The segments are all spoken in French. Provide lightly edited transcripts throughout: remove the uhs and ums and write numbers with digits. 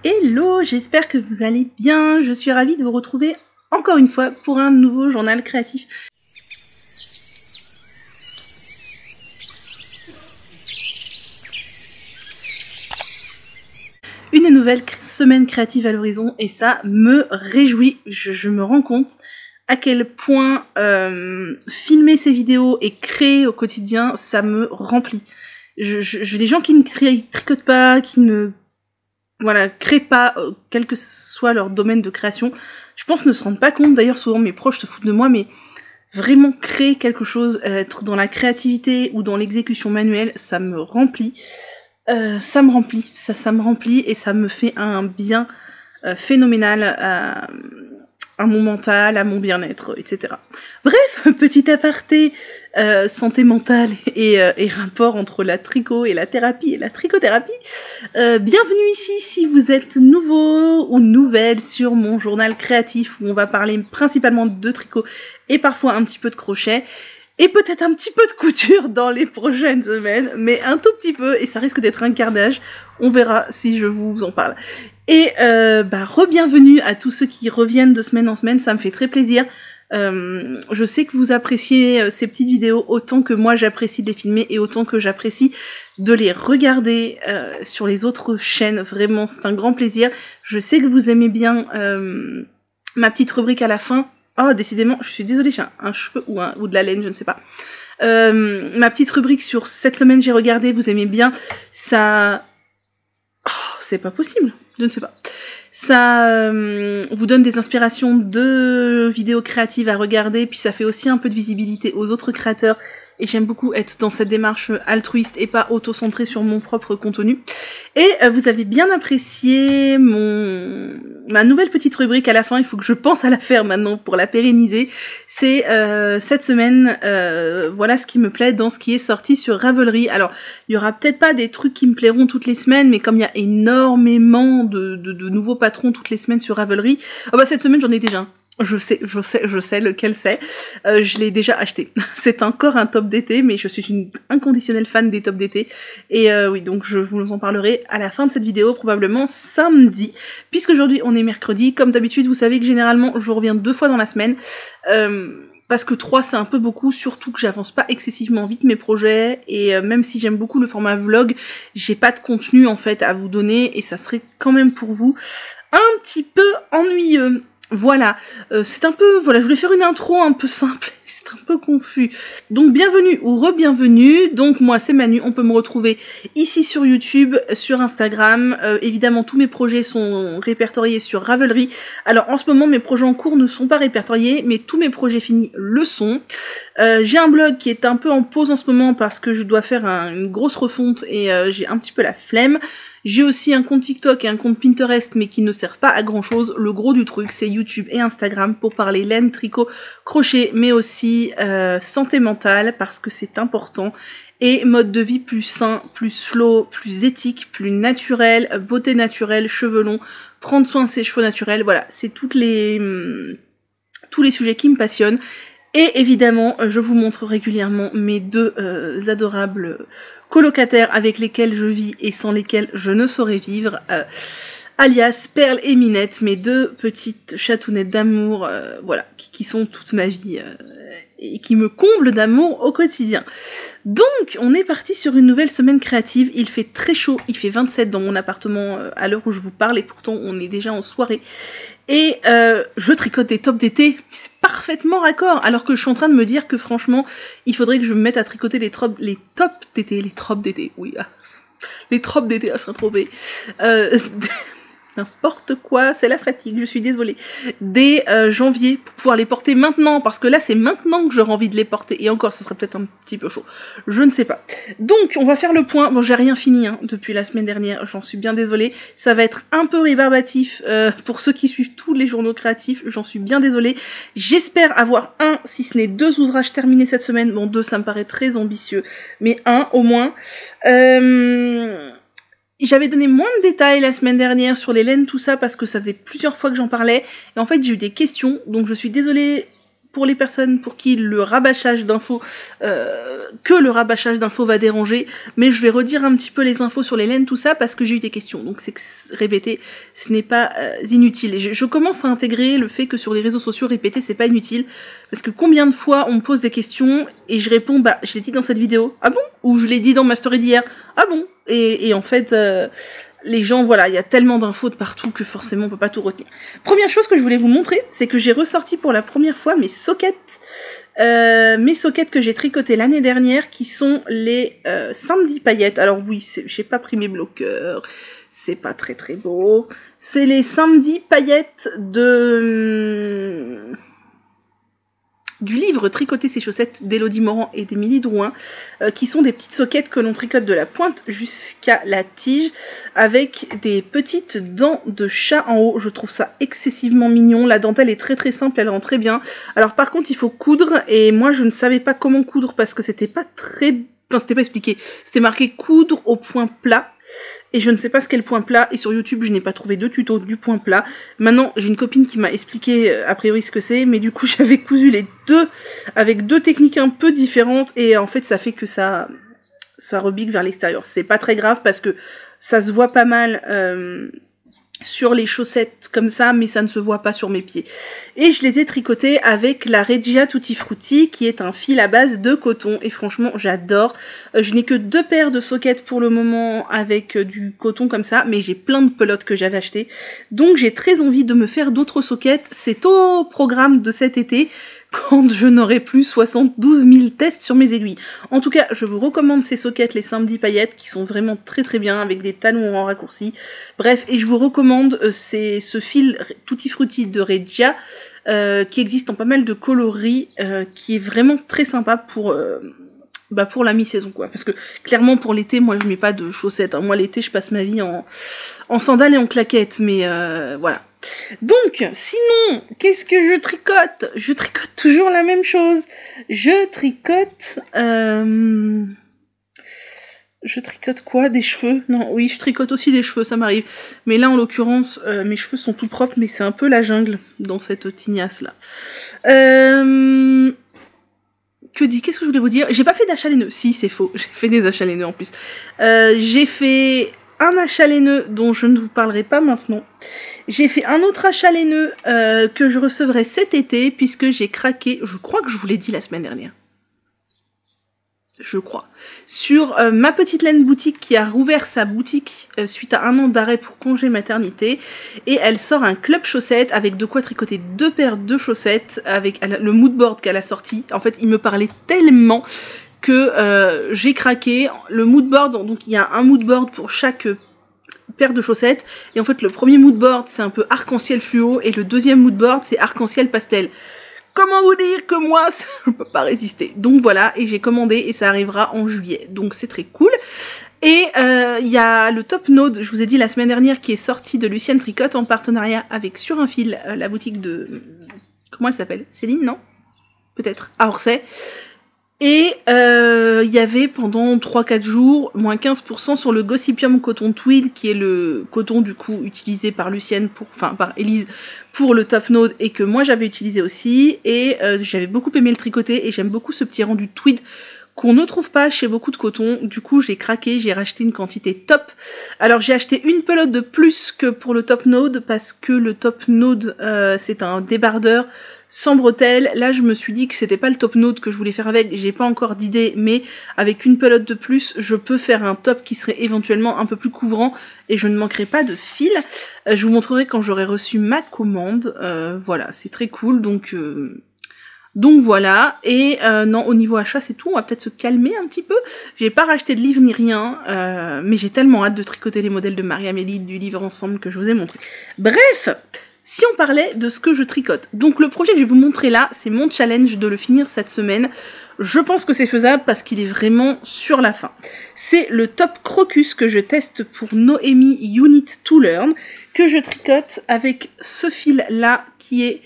Hello, j'espère que vous allez bien. Je suis ravie de vous retrouver encore une fois pour un nouveau journal créatif. Une nouvelle semaine créative à l'horizon et ça me réjouit. Je me rends compte à quel point filmer ces vidéos et créer au quotidien, ça me remplit. Les gens qui ne tricotent pas, qui ne créent pas, quel que soit leur domaine de création, je pense ne se rendent pas compte. D'ailleurs, souvent mes proches se foutent de moi, mais vraiment créer quelque chose, être dans la créativité ou dans l'exécution manuelle, ça me remplit. Ça me remplit et ça me fait un bien phénoménal à mon mental, à mon bien-être, etc. Bref, petit aparté santé mentale et rapport entre la tricot et la thérapie et la trichothérapie. Bienvenue ici si vous êtes nouveau ou nouvelle sur mon journal créatif où on va parler principalement de tricot et parfois un petit peu de crochet. Et peut-être un petit peu de couture dans les prochaines semaines, mais un tout petit peu, et ça risque d'être un carnage. On verra si je vous en parle. Et re-bienvenue à tous ceux qui reviennent de semaine en semaine, ça me fait très plaisir. Je sais que vous appréciez ces petites vidéos autant que moi j'apprécie de les filmer et autant que j'apprécie de les regarder sur les autres chaînes. Vraiment, c'est un grand plaisir. Je sais que vous aimez bien ma petite rubrique à la fin. Oh, décidément, je suis désolée, j'ai un cheveu ou de la laine, je ne sais pas. Ma petite rubrique sur cette semaine, j'ai regardé, vous aimez bien, ça... Oh, c'est pas possible, je ne sais pas. Ça vous donne des inspirations de vidéos créatives à regarder, puis ça fait aussi un peu de visibilité aux autres créateurs, et j'aime beaucoup être dans cette démarche altruiste et pas auto-centrée sur mon propre contenu. Et vous avez bien apprécié ma nouvelle petite rubrique à la fin, il faut que je pense à la faire maintenant pour la pérenniser. C'est cette semaine, voilà ce qui me plaît dans ce qui est sorti sur Ravelry. Alors, il y aura peut-être pas des trucs qui me plairont toutes les semaines, mais comme il y a énormément de nouveaux patrons toutes les semaines sur Ravelry, cette semaine j'en ai déjà un. Je sais lequel c'est. Je l'ai déjà acheté. C'est encore un top d'été, mais je suis une inconditionnelle fan des tops d'été. Et oui, donc je vous en parlerai à la fin de cette vidéo, probablement samedi. Puisqu'aujourd'hui on est mercredi, comme d'habitude, vous savez que généralement je reviens 2 fois dans la semaine. Parce que 3 c'est un peu beaucoup, surtout que j'avance pas excessivement vite mes projets. Et même si j'aime beaucoup le format vlog, j'ai pas de contenu en fait à vous donner. Et ça serait quand même pour vous un petit peu ennuyeux. Voilà, c'est un peu, je voulais faire une intro un peu simple, c'est un peu confus. Donc bienvenue ou re-bienvenue, donc moi c'est Manu, on peut me retrouver ici sur YouTube, sur Instagram, évidemment tous mes projets sont répertoriés sur Ravelry. Alors en ce moment mes projets en cours ne sont pas répertoriés, mais tous mes projets finis le sont. J'ai un blog qui est un peu en pause en ce moment parce que je dois faire une grosse refonte et j'ai un petit peu la flemme. J'ai aussi un compte TikTok et un compte Pinterest, mais qui ne servent pas à grand chose. Le gros du truc, c'est YouTube et Instagram pour parler laine, tricot, crochet, mais aussi santé mentale, parce que c'est important. Et mode de vie plus sain, plus flow, plus éthique, plus naturel, beauté naturelle, cheveux longs, prendre soin de ses cheveux naturels. Voilà, c'est tous les sujets qui me passionnent. Et évidemment, je vous montre régulièrement mes 2 adorables colocataires avec lesquels je vis et sans lesquels je ne saurais vivre, alias Perle et Minette, mes 2 petites chatounettes d'amour, qui sont toute ma vie et qui me comblent d'amour au quotidien. Donc, on est parti sur une nouvelle semaine créative. Il fait très chaud, il fait 27 dans mon appartement à l'heure où je vous parle et pourtant on est déjà en soirée. Et je tricote des tops d'été, c'est parfaitement raccord, alors que je suis en train de me dire que franchement, il faudrait que je me mette à tricoter les tropes d'été, oui, les tropes d'été, ça serait trop bé. N'importe quoi, c'est la fatigue, je suis désolée. Dès janvier, pour pouvoir les porter maintenant, parce que là c'est maintenant que j'aurai envie de les porter, et encore ça serait peut-être un petit peu chaud, je ne sais pas. Donc on va faire le point, bon j'ai rien fini depuis la semaine dernière, j'en suis bien désolée, ça va être un peu rébarbatif pour ceux qui suivent tous les journaux créatifs, j'en suis bien désolée. J'espère avoir 1, si ce n'est 2 ouvrages terminés cette semaine, bon 2 ça me paraît très ambitieux, mais 1 au moins. J'avais donné moins de détails la semaine dernière sur les laines, tout ça, parce que ça faisait plusieurs fois que j'en parlais. Et en fait, j'ai eu des questions, donc je suis désolée pour les personnes pour qui le rabâchage d'infos, que le rabâchage d'infos va déranger, mais je vais redire un petit peu les infos sur les laines, tout ça, parce que j'ai eu des questions. Donc c'est répéter, ce n'est pas inutile. Et je commence à intégrer le fait que sur les réseaux sociaux, répéter, c'est pas inutile, parce que combien de fois on me pose des questions et je réponds, bah je l'ai dit dans cette vidéo, ah bon? Ou je l'ai dit dans ma story d'hier, ah bon? Et en fait... les gens, voilà, il y a tellement d'infos de partout que forcément on peut pas tout retenir. Première chose que je voulais vous montrer, c'est que j'ai ressorti pour la première fois mes sockets que j'ai tricotées l'année dernière, qui sont les Sandy paillettes. Alors oui, j'ai pas pris mes bloqueurs, c'est pas très très beau. C'est les Sandy paillettes du livre Tricoter ses chaussettes d'Élodie Morand et d'Émilie Drouin, qui sont des petites soquettes que l'on tricote de la pointe jusqu'à la tige, avec des petites dents de chat en haut. Je trouve ça excessivement mignon. La dentelle est très très simple, elle rend très bien. Alors par contre, il faut coudre, et moi je ne savais pas comment coudre parce que c'était pas très... Enfin, c'était pas expliqué. C'était marqué coudre au point plat. Et je ne sais pas ce qu'est le point plat, et sur YouTube je n'ai pas trouvé de tuto du point plat. Maintenant j'ai une copine qui m'a expliqué a priori ce que c'est, mais du coup j'avais cousu les deux avec deux techniques un peu différentes, et en fait ça fait que ça rebique vers l'extérieur. C'est pas très grave parce que ça se voit pas mal sur les chaussettes comme ça, mais ça ne se voit pas sur mes pieds. Et je les ai tricotées avec la Regia Tutti Frutti, qui est un fil à base de coton, et franchement j'adore. Je n'ai que 2 paires de sockets pour le moment avec du coton comme ça, mais j'ai plein de pelotes que j'avais achetées, donc j'ai très envie de me faire d'autres sockets. C'est au programme de cet été, quand je n'aurai plus 72 000 tests sur mes aiguilles. En tout cas, je vous recommande ces sockets, les Sandy paillettes, qui sont vraiment très très bien, avec des talons en raccourci. Bref, et je vous recommande ce fil Tutti Frutti de Regia, qui existe en pas mal de coloris, qui est vraiment très sympa pour la mi-saison, quoi. Parce que clairement pour l'été, moi je mets pas de chaussettes, hein. Moi l'été je passe ma vie en sandales et en claquettes, mais voilà. Donc, sinon, qu'est-ce que je tricote? Je tricote toujours la même chose. Je tricote quoi? Des cheveux? Non, oui, je tricote aussi des cheveux, ça m'arrive. Mais là, en l'occurrence, mes cheveux sont tout propres, mais c'est un peu la jungle dans cette tignasse-là. Qu'est-ce que je voulais vous dire? J'ai pas fait d'achat laineux. Si, c'est faux. J'ai fait des achats laineux en plus. J'ai fait un achat laineux dont je ne vous parlerai pas maintenant. J'ai fait un autre achat laineux que je recevrai cet été, puisque j'ai craqué, je crois que je vous l'ai dit la semaine dernière. Je crois. Sur ma petite laine boutique qui a rouvert sa boutique suite à 1 an d'arrêt pour congé maternité, et elle sort un club chaussettes avec de quoi tricoter 2 paires de chaussettes avec le moodboard qu'elle a sorti. En fait, il me parlait tellement que j'ai craqué. Le moodboard, donc il y a un moodboard pour chaque paire de chaussettes, et en fait le premier moodboard c'est un peu arc-en-ciel fluo, et le deuxième moodboard c'est arc-en-ciel pastel. Comment vous dire que moi, ça ne peut pas résister. Donc voilà, et j'ai commandé et ça arrivera en juillet. Donc c'est très cool. Et il y a le Top Node, je vous ai dit la semaine dernière, qui est sorti de Lucienne Tricotte en partenariat avec Sur un fil, la boutique de... Comment elle s'appelle? Céline, non? Peut-être. À Orsay. Et il y avait pendant 3-4 jours, moins 15% sur le Gossipium Coton Tweed, qui est le coton du coup utilisé par Lucienne, par Elise, pour le Top Node, et que moi j'avais utilisé aussi. Et j'avais beaucoup aimé le tricoter, et j'aime beaucoup ce petit rendu tweed qu'on ne trouve pas chez beaucoup de coton. Du coup j'ai craqué, j'ai racheté une quantité top. Alors j'ai acheté une pelote de plus que pour le Top Node, parce que le Top Node c'est un débardeur sans bretelles. Là je me suis dit que c'était pas le Top Node que je voulais faire avec, j'ai pas encore d'idée, mais avec une pelote de plus je peux faire un top qui serait éventuellement un peu plus couvrant, et je ne manquerai pas de fil. Je vous montrerai quand j'aurai reçu ma commande. Voilà, c'est très cool, donc voilà. Et non, au niveau achat c'est tout, on va peut-être se calmer un petit peu. J'ai pas racheté de livre ni rien, mais j'ai tellement hâte de tricoter les modèles de Marie-Amélie du livre ensemble que je vous ai montré. Bref, si on parlait de ce que je tricote. Donc le projet que je vais vous montrer là, c'est mon challenge de le finir cette semaine. Je pense que c'est faisable parce qu'il est vraiment sur la fin. C'est le top crocus que je teste pour Noémie Unit to Learn, que je tricote avec ce fil là qui est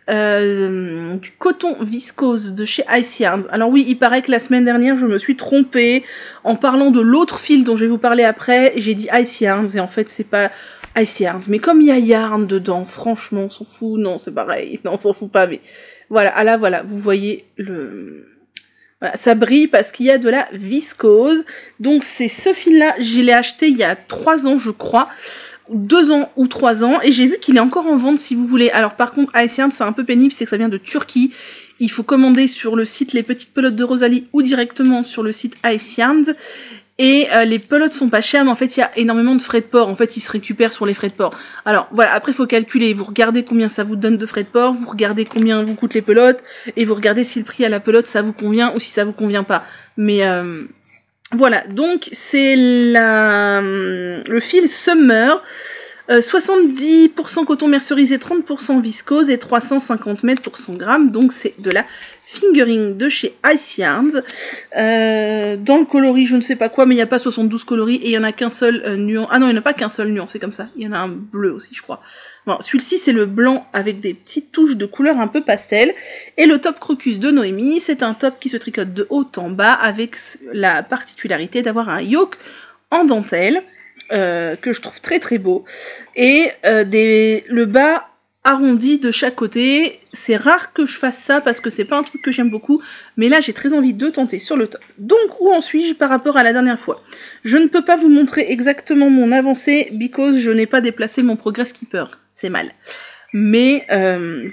du coton viscose de chez Ice Yarns. Alors oui, il paraît que la semaine dernière je me suis trompée en parlant de l'autre fil dont je vais vous parler après, j'ai dit Ice Yarns et en fait c'est pas Ice Yarn. Mais comme il y a Yarn dedans, franchement, on s'en fout. Non, c'est pareil. Non, on s'en fout pas, mais voilà. Ah là, voilà, vous voyez le... Voilà, ça brille parce qu'il y a de la viscose. Donc c'est ce fil-là, je l'ai acheté il y a 3 ans, je crois. 2 ans ou 3 ans. Et j'ai vu qu'il est encore en vente si vous voulez. Alors par contre, Ice Yarn, c'est un peu pénible, c'est que ça vient de Turquie. Il faut commander sur le site Les Petites Pelotes de Rosalie ou directement sur le site Ice Yarns. Et les pelotes sont pas chères, mais en fait, il y a énormément de frais de port. En fait, ils se récupèrent sur les frais de port. Alors, voilà, après, il faut calculer. Vous regardez combien ça vous donne de frais de port, vous regardez combien vous coûtent les pelotes, et vous regardez si le prix à la pelote, ça vous convient ou si ça vous convient pas. Mais, voilà. Donc, c'est le fil Summer. 70% coton mercerisé, 30% viscose et 350 mètres pour 100 grammes. Donc, c'est de la fingering de chez Ice Yarns. Dans le coloris, je ne sais pas quoi, mais il n'y a pas 72 coloris et il n'y en a qu'un seul nuance. Ah non, il n'y en a pas qu'un seul nuance, c'est comme ça. Il y en a un bleu aussi, je crois. Bon, celui-ci, c'est le blanc avec des petites touches de couleur un peu pastel. Et le top crocus de Noémie, c'est un top qui se tricote de haut en bas avec la particularité d'avoir un yoke en dentelle. Que je trouve très très beau. Et le bas arrondi de chaque côté. C'est rare que je fasse ça parce que c'est pas un truc que j'aime beaucoup, mais là j'ai très envie de tenter sur le top. Donc où en suis-je par rapport à la dernière fois? Je ne peux pas vous montrer exactement mon avancée because je n'ai pas déplacé mon progress keeper. C'est mal. Mais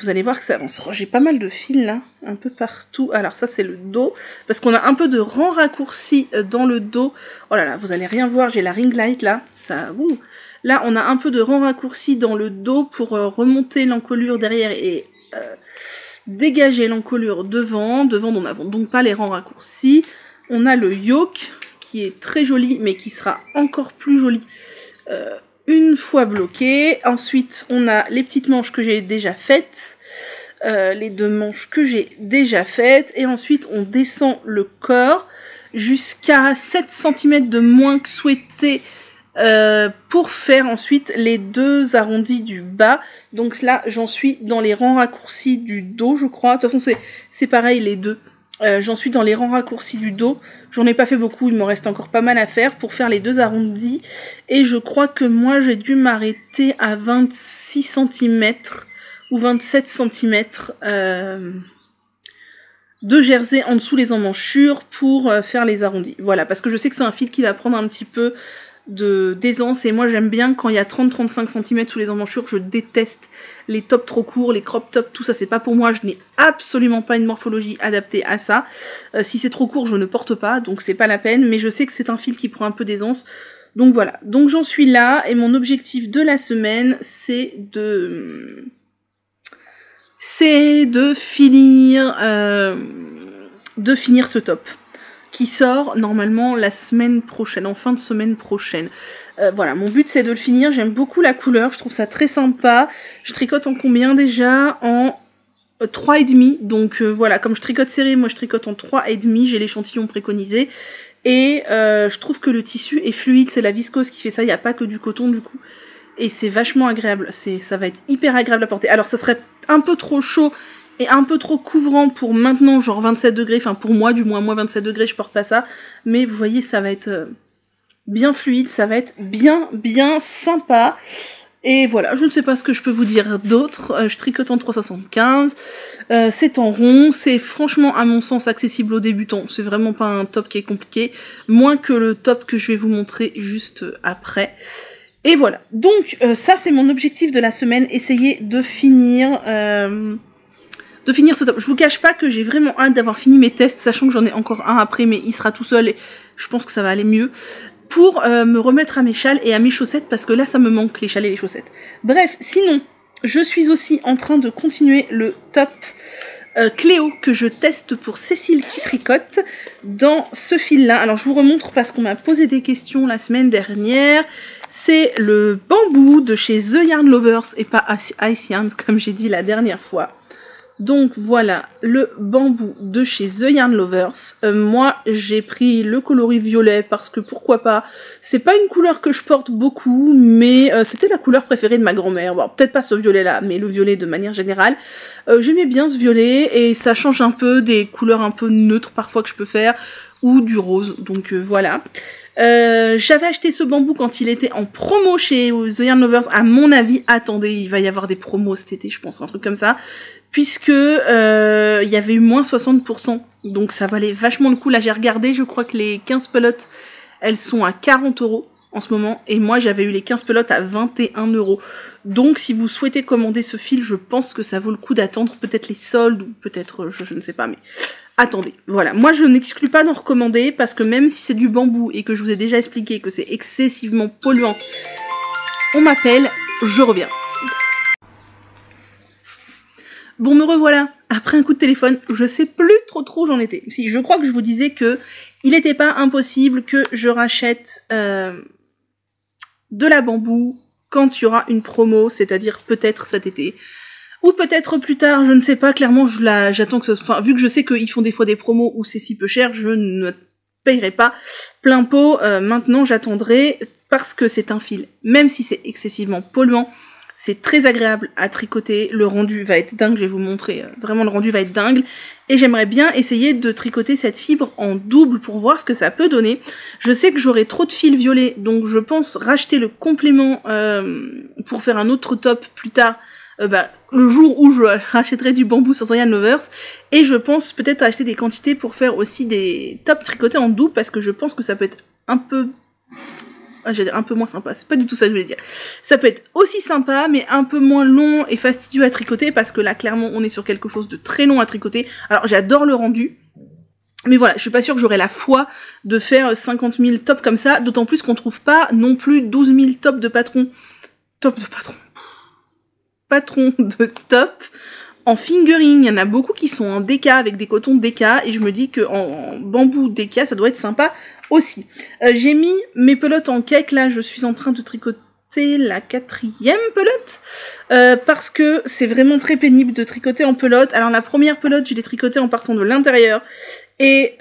vous allez voir que ça avance. Oh, j'ai pas mal de fils là, un peu partout. Alors ça c'est le dos, parce qu'on a un peu de rang raccourci dans le dos. Oh là là, vous allez rien voir, j'ai la ring light là. Ça, là on a un peu de rang raccourci dans le dos pour remonter l'encolure derrière et dégager l'encolure devant. Devant on n'avons donc pas les rangs raccourcis. On a le yoke qui est très joli, mais qui sera encore plus joli une fois bloqué. Ensuite, on a les petites manches que j'ai déjà faites. Les 2 manches que j'ai déjà faites. Et ensuite, on descend le corps jusqu'à 7 cm de moins que souhaité pour faire ensuite les 2 arrondis du bas. Donc là, j'en suis dans les rangs raccourcis du dos, je crois. De toute façon, c'est pareil, les deux. J'en suis dans les rangs raccourcis du dos. J'en ai pas fait beaucoup, il m'en reste encore pas mal à faire pour faire les 2 arrondis. Et je crois que moi, j'ai dû m'arrêter à 26 cm ou 27 cm de jersey en dessous les emmanchures pour faire les arrondis. Voilà, parce que je sais que c'est un fil qui va prendre un petit peu d'aisance, et moi j'aime bien quand il y a 30-35 cm sous les emmanchures. Je déteste les tops trop courts, les crop tops, tout ça c'est pas pour moi. Je n'ai absolument pas une morphologie adaptée à ça. Si c'est trop court je ne porte pas, donc c'est pas la peine, mais je sais que c'est un fil qui prend un peu d'aisance. Donc voilà, donc j'en suis là, et mon objectif de la semaine c'est de finir ce top qui sort normalement la semaine prochaine, en fin de semaine prochaine. Voilà, mon but c'est de le finir. J'aime beaucoup la couleur, je trouve ça très sympa. Je tricote en combien déjà? En 3,5. Donc voilà, comme je tricote serré, moi je tricote en 3,5. J'ai l'échantillon préconisé. Et je trouve que le tissu est fluide, c'est la viscose qui fait ça, il n'y a pas que du coton du coup. Et c'est vachement agréable, ça va être hyper agréable à porter. Alors ça serait un peu trop chaud et un peu trop couvrant pour maintenant, genre 27 degrés, enfin pour moi du moins, moi 27 degrés je porte pas ça, mais vous voyez ça va être bien fluide, ça va être bien sympa. Et voilà, je ne sais pas ce que je peux vous dire d'autre. Je tricote en 3,75, c'est en rond, c'est franchement à mon sens accessible aux débutants, c'est vraiment pas un top qui est compliqué, moins que le top que je vais vous montrer juste après. Et voilà, donc ça c'est mon objectif de la semaine, essayer de finir ce top. Je vous cache pas que j'ai vraiment hâte d'avoir fini mes tests, sachant que j'en ai encore un après, mais il sera tout seul et je pense que ça va aller mieux, pour me remettre à mes châles et à mes chaussettes, parce que là ça me manque, les châles et les chaussettes. Bref, sinon, je suis aussi en train de continuer le top Cléo que je teste pour Cécile qui tricote dans ce fil là. Alors je vous remontre parce qu'on m'a posé des questions la semaine dernière. C'est le bambou de chez The Yarn Lovers et pas Ice Yarns comme j'ai dit la dernière fois. Donc voilà, le bambou de chez The Yarn Lovers. Moi, j'ai pris le coloris violet parce que pourquoi pas. C'est pas une couleur que je porte beaucoup, mais c'était la couleur préférée de ma grand-mère. Bon, peut-être pas ce violet-là, mais le violet de manière générale. J'aimais bien ce violet et ça change un peu des couleurs un peu neutres parfois que je peux faire. ou du rose, donc voilà. J'avais acheté ce bambou quand il était en promo chez The Yarn Lovers. À mon avis, attendez, il va y avoir des promos cet été, je pense, un truc comme ça, puisque il y avait eu moins 60%, donc ça valait vachement le coup. Là, j'ai regardé, je crois que les 15 pelotes, elles sont à 40 € en ce moment, et moi j'avais eu les 15 pelotes à 21 €. Donc si vous souhaitez commander ce fil, je pense que ça vaut le coup d'attendre peut-être les soldes, ou peut-être, je ne sais pas, mais attendez, voilà. Moi je n'exclus pas d'en recommander, parce que même si c'est du bambou, et que je vous ai déjà expliqué que c'est excessivement polluant, on m'appelle, je reviens. Bon, me revoilà, après un coup de téléphone, je sais plus trop où j'en étais. Si, je crois que je vous disais que il n'était pas impossible que je rachète de la bambou quand il y aura une promo, c'est-à-dire peut-être cet été, ou peut-être plus tard, je ne sais pas, clairement j'attends que enfin, vu que je sais qu'ils font des fois des promos où c'est si peu cher, je ne payerai pas plein pot, maintenant j'attendrai, parce que c'est un fil, même si c'est excessivement polluant, c'est très agréable à tricoter, le rendu va être dingue, je vais vous montrer, vraiment le rendu va être dingue, et j'aimerais bien essayer de tricoter cette fibre en double pour voir ce que ça peut donner. Je sais que j'aurai trop de fils violets, donc je pense racheter le complément pour faire un autre top plus tard, le jour où je rachèterai du bambou sur The Yarn Lovers, et je pense peut-être acheter des quantités pour faire aussi des tops tricotés en double, parce que je pense que ça peut être un peu... j'allais dire un peu moins sympa, c'est pas du tout ça que je voulais dire. Ça peut être aussi sympa, mais un peu moins long et fastidieux à tricoter, parce que là, clairement, on est sur quelque chose de très long à tricoter. Alors, j'adore le rendu, mais voilà, je suis pas sûre que j'aurai la foi de faire 50 000 tops comme ça, d'autant plus qu'on trouve pas non plus 12 000 tops de patron. Patron de top en fingering. Il y en a beaucoup qui sont en DK, avec des cotons DK, et je me dis que en bambou DK, ça doit être sympa aussi. J'ai mis mes pelotes en cake, là je suis en train de tricoter la 4e pelote, parce que c'est vraiment très pénible de tricoter en pelote. Alors la première pelote, je l'ai tricotée en partant de l'intérieur, et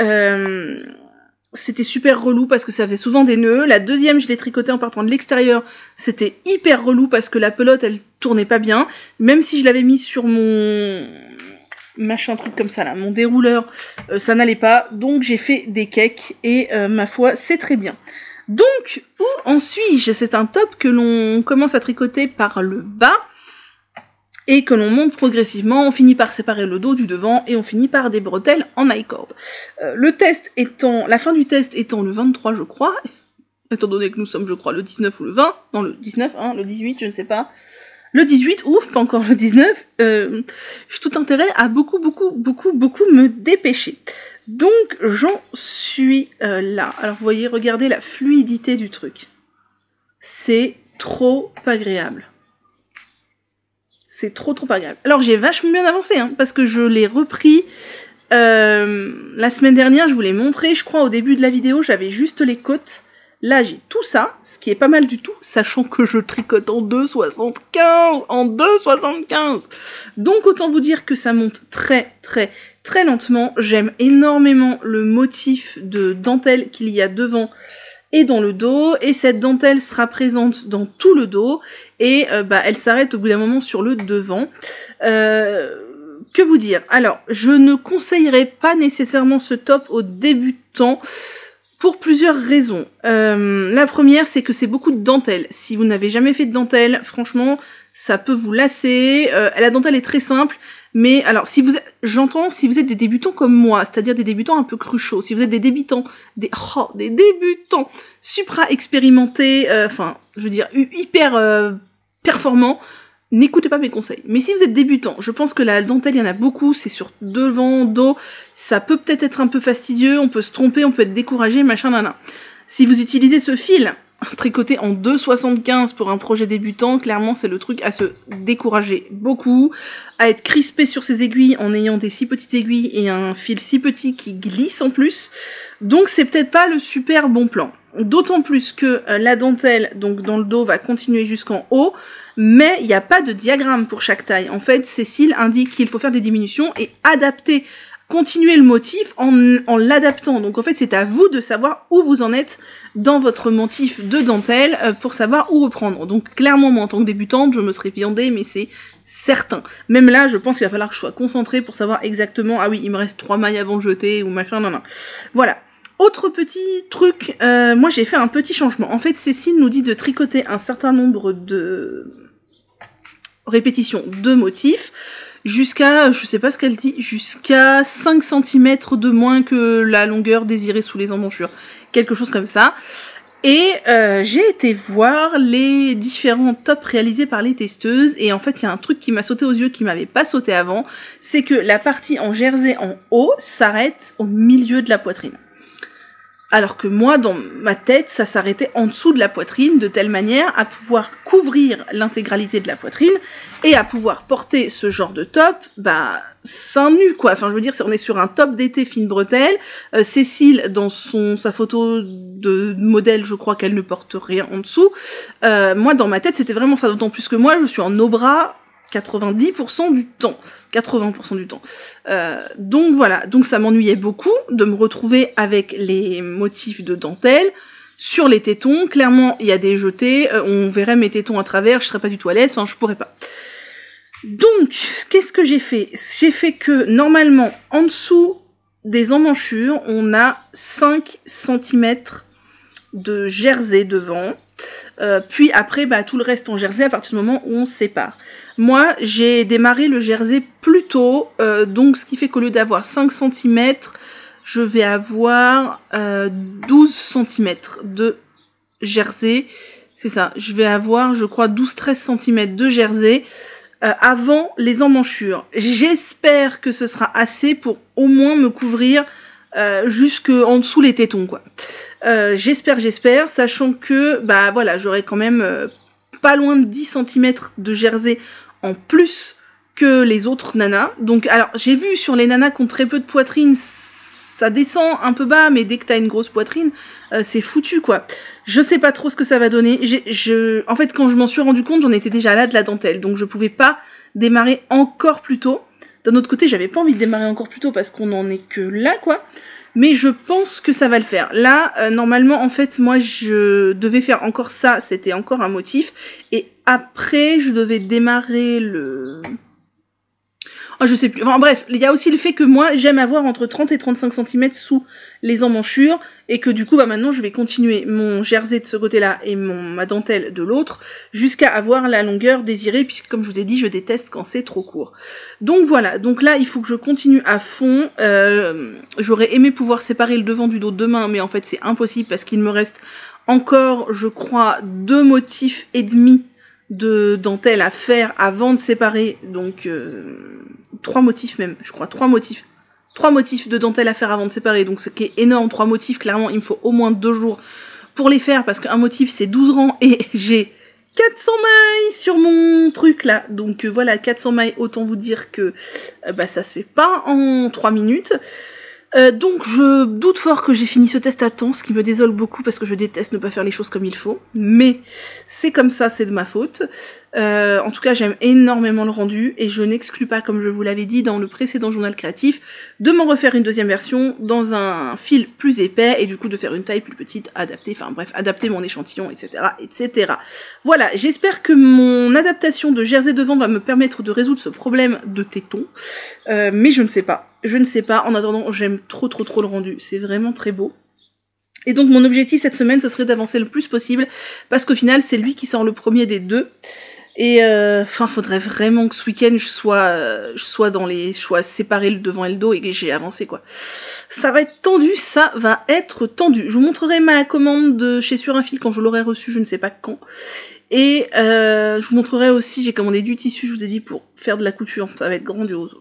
c'était super relou parce que ça faisait souvent des nœuds. La deuxième, je l'ai tricotée en partant de l'extérieur, c'était hyper relou parce que la pelote, elle tournait pas bien, même si je l'avais mis sur mon... machin truc comme ça là, mon dérouleur, ça n'allait pas, donc j'ai fait des cakes, et ma foi, c'est très bien. Donc, où en suis-je? C'est un top que l'on commence à tricoter par le bas, et que l'on monte progressivement, on finit par séparer le dos du devant, et on finit par des bretelles en I-cord. La fin du test étant le 23, je crois, étant donné que nous sommes, je crois, le 19 ou le 20, non, le 19, hein, le 18, je ne sais pas, le 18, ouf, pas encore le 19, j'ai tout intérêt à beaucoup me dépêcher. Donc, j'en suis là. Alors, vous voyez, regardez la fluidité du truc. C'est trop agréable. C'est trop agréable. Alors, j'ai vachement bien avancé, hein, parce que je l'ai repris la semaine dernière, je vous l'ai montré, je crois, au début de la vidéo, j'avais juste les côtes. Là, j'ai tout ça, ce qui est pas mal du tout, sachant que je tricote en 2,75. Donc, autant vous dire que ça monte très lentement. J'aime énormément le motif de dentelle qu'il y a devant et dans le dos, et cette dentelle sera présente dans tout le dos, et elle s'arrête au bout d'un moment sur le devant. Que vous dire? Alors, je ne conseillerais pas nécessairement ce top aux débutants, pour plusieurs raisons. La première, c'est que c'est beaucoup de dentelle. Si vous n'avez jamais fait de dentelle, franchement, ça peut vous lasser. La dentelle est très simple, mais alors, si vous êtes des débutants comme moi, c'est-à-dire des débutants un peu cruchots, si vous êtes des débutants, des débutants supra-expérimentés, je veux dire, hyper performants, n'écoutez pas mes conseils. Mais si vous êtes débutant, je pense que la dentelle, il y en a beaucoup, c'est sur devant, dos, ça peut peut-être être un peu fastidieux, on peut se tromper, on peut être découragé, machin, nana. Si vous utilisez ce fil, tricoté en 2,75 pour un projet débutant, clairement c'est le truc à se décourager beaucoup, à être crispé sur ses aiguilles en ayant des si petites aiguilles et un fil si petit qui glisse en plus. Donc c'est peut-être pas le super bon plan. D'autant plus que la dentelle, donc dans le dos, va continuer jusqu'en haut, mais il n'y a pas de diagramme pour chaque taille. En fait, Cécile indique qu'il faut faire des diminutions et adapter, continuer le motif en l'adaptant. Donc en fait, c'est à vous de savoir où vous en êtes dans votre motif de dentelle pour savoir où reprendre. Donc clairement, moi en tant que débutante, je me serais viandée, mais c'est certain. Même là, je pense qu'il va falloir que je sois concentrée pour savoir exactement, ah oui, il me reste 3 mailles avant de jeter, ou machin, non. Voilà. Autre petit truc, moi j'ai fait un petit changement. En fait, Cécile nous dit de tricoter un certain nombre de répétitions de motifs jusqu'à, je sais pas ce qu'elle dit, jusqu'à 5 cm de moins que la longueur désirée sous les emmanchures. Quelque chose comme ça. Et j'ai été voir les différents tops réalisés par les testeuses, et en fait il y a un truc qui m'a sauté aux yeux, qui m'avait pas sauté avant, c'est que la partie en jersey en haut s'arrête au milieu de la poitrine. Alors que moi, dans ma tête, ça s'arrêtait en dessous de la poitrine, de telle manière à pouvoir couvrir l'intégralité de la poitrine, et à pouvoir porter ce genre de top, seins nus, quoi. Enfin, je veux dire, on est sur un top d'été fine bretelle. Cécile, dans sa photo de modèle, je crois qu'elle ne porte rien en dessous. Moi, dans ma tête, c'était vraiment ça, d'autant plus que moi, je suis en no bras 90% du temps. 80% du temps. Donc voilà, donc ça m'ennuyait beaucoup de me retrouver avec les motifs de dentelle sur les tétons. Clairement, il y a des jetés, on verrait mes tétons à travers, je serais pas du tout à l'aise, enfin je pourrais pas. Donc, qu'est-ce que j'ai fait? J'ai fait que, normalement, en dessous des emmanchures, on a 5 cm de jersey devant. Puis après, tout le reste en jersey à partir du moment où on sépare. Moi, j'ai démarré le jersey plus tôt, donc ce qui fait qu'au lieu d'avoir 5 cm, je vais avoir 12 cm de jersey. C'est ça, je vais avoir, je crois, 12-13 cm de jersey avant les emmanchures. J'espère que ce sera assez pour au moins me couvrir jusque en dessous les tétons, quoi. J'espère, sachant que, voilà, j'aurai quand même pas loin de 10 cm de jersey en plus que les autres nanas. Donc, alors, j'ai vu sur les nanas qui ont très peu de poitrine, ça descend un peu bas, mais dès que t'as une grosse poitrine, c'est foutu, quoi. Je sais pas trop ce que ça va donner. En fait, quand je m'en suis rendu compte, j'en étais déjà là de la dentelle, donc je pouvais pas démarrer encore plus tôt. D'un autre côté, j'avais pas envie de démarrer encore plus tôt parce qu'on en est que là, quoi. Mais je pense que ça va le faire. Là, normalement, en fait, moi, je devais faire encore ça, c'était encore un motif. Et après, je devais démarrer le... Oh, je sais plus. Enfin bref, il y a aussi le fait que moi, j'aime avoir entre 30 et 35 cm sous les emmanchures, et que du coup, maintenant, je vais continuer mon jersey de ce côté-là et ma dentelle de l'autre, jusqu'à avoir la longueur désirée, puisque comme je vous ai dit, je déteste quand c'est trop court. Donc voilà, donc là, il faut que je continue à fond. J'aurais aimé pouvoir séparer le devant du dos demain, mais en fait, c'est impossible, parce qu'il me reste encore, je crois, 2 motifs et demi de dentelle à faire avant de séparer, donc 3 motifs même, je crois, 3 motifs de dentelle à faire avant de séparer, donc ce qui est énorme. 3 motifs, clairement il me faut au moins 2 jours pour les faire, parce qu'un motif c'est 12 rangs, et j'ai 400 mailles sur mon truc là, donc voilà, 400 mailles, autant vous dire que ça se fait pas en 3 minutes. Donc je doute fort que j'ai fini ce test à temps, ce qui me désole beaucoup parce que je déteste ne pas faire les choses comme il faut, mais c'est comme ça, c'est de ma faute. En tout cas, j'aime énormément le rendu, et je n'exclus pas, comme je vous l'avais dit dans le précédent journal créatif, de m'en refaire une deuxième version dans un fil plus épais, et du coup de faire une taille plus petite, adapter, enfin bref, adapter mon échantillon, etc., etc. Voilà, j'espère que mon adaptation de jersey devant va me permettre de résoudre ce problème de téton, mais je ne sais pas. En attendant, j'aime trop le rendu, c'est vraiment très beau. Et donc mon objectif cette semaine, ce serait d'avancer le plus possible, parce qu'au final, c'est lui qui sort le premier des deux. Et faudrait vraiment que ce week-end, je sois séparé le devant et le dos, et que j'ai avancé, quoi. Ça va être tendu, ça va être tendu. Je vous montrerai ma commande de chez Sur un Fil quand je l'aurai reçue, je ne sais pas quand. Et je vous montrerai aussi, j'ai commandé du tissu, je vous ai dit, pour faire de la couture, ça va être grandiose.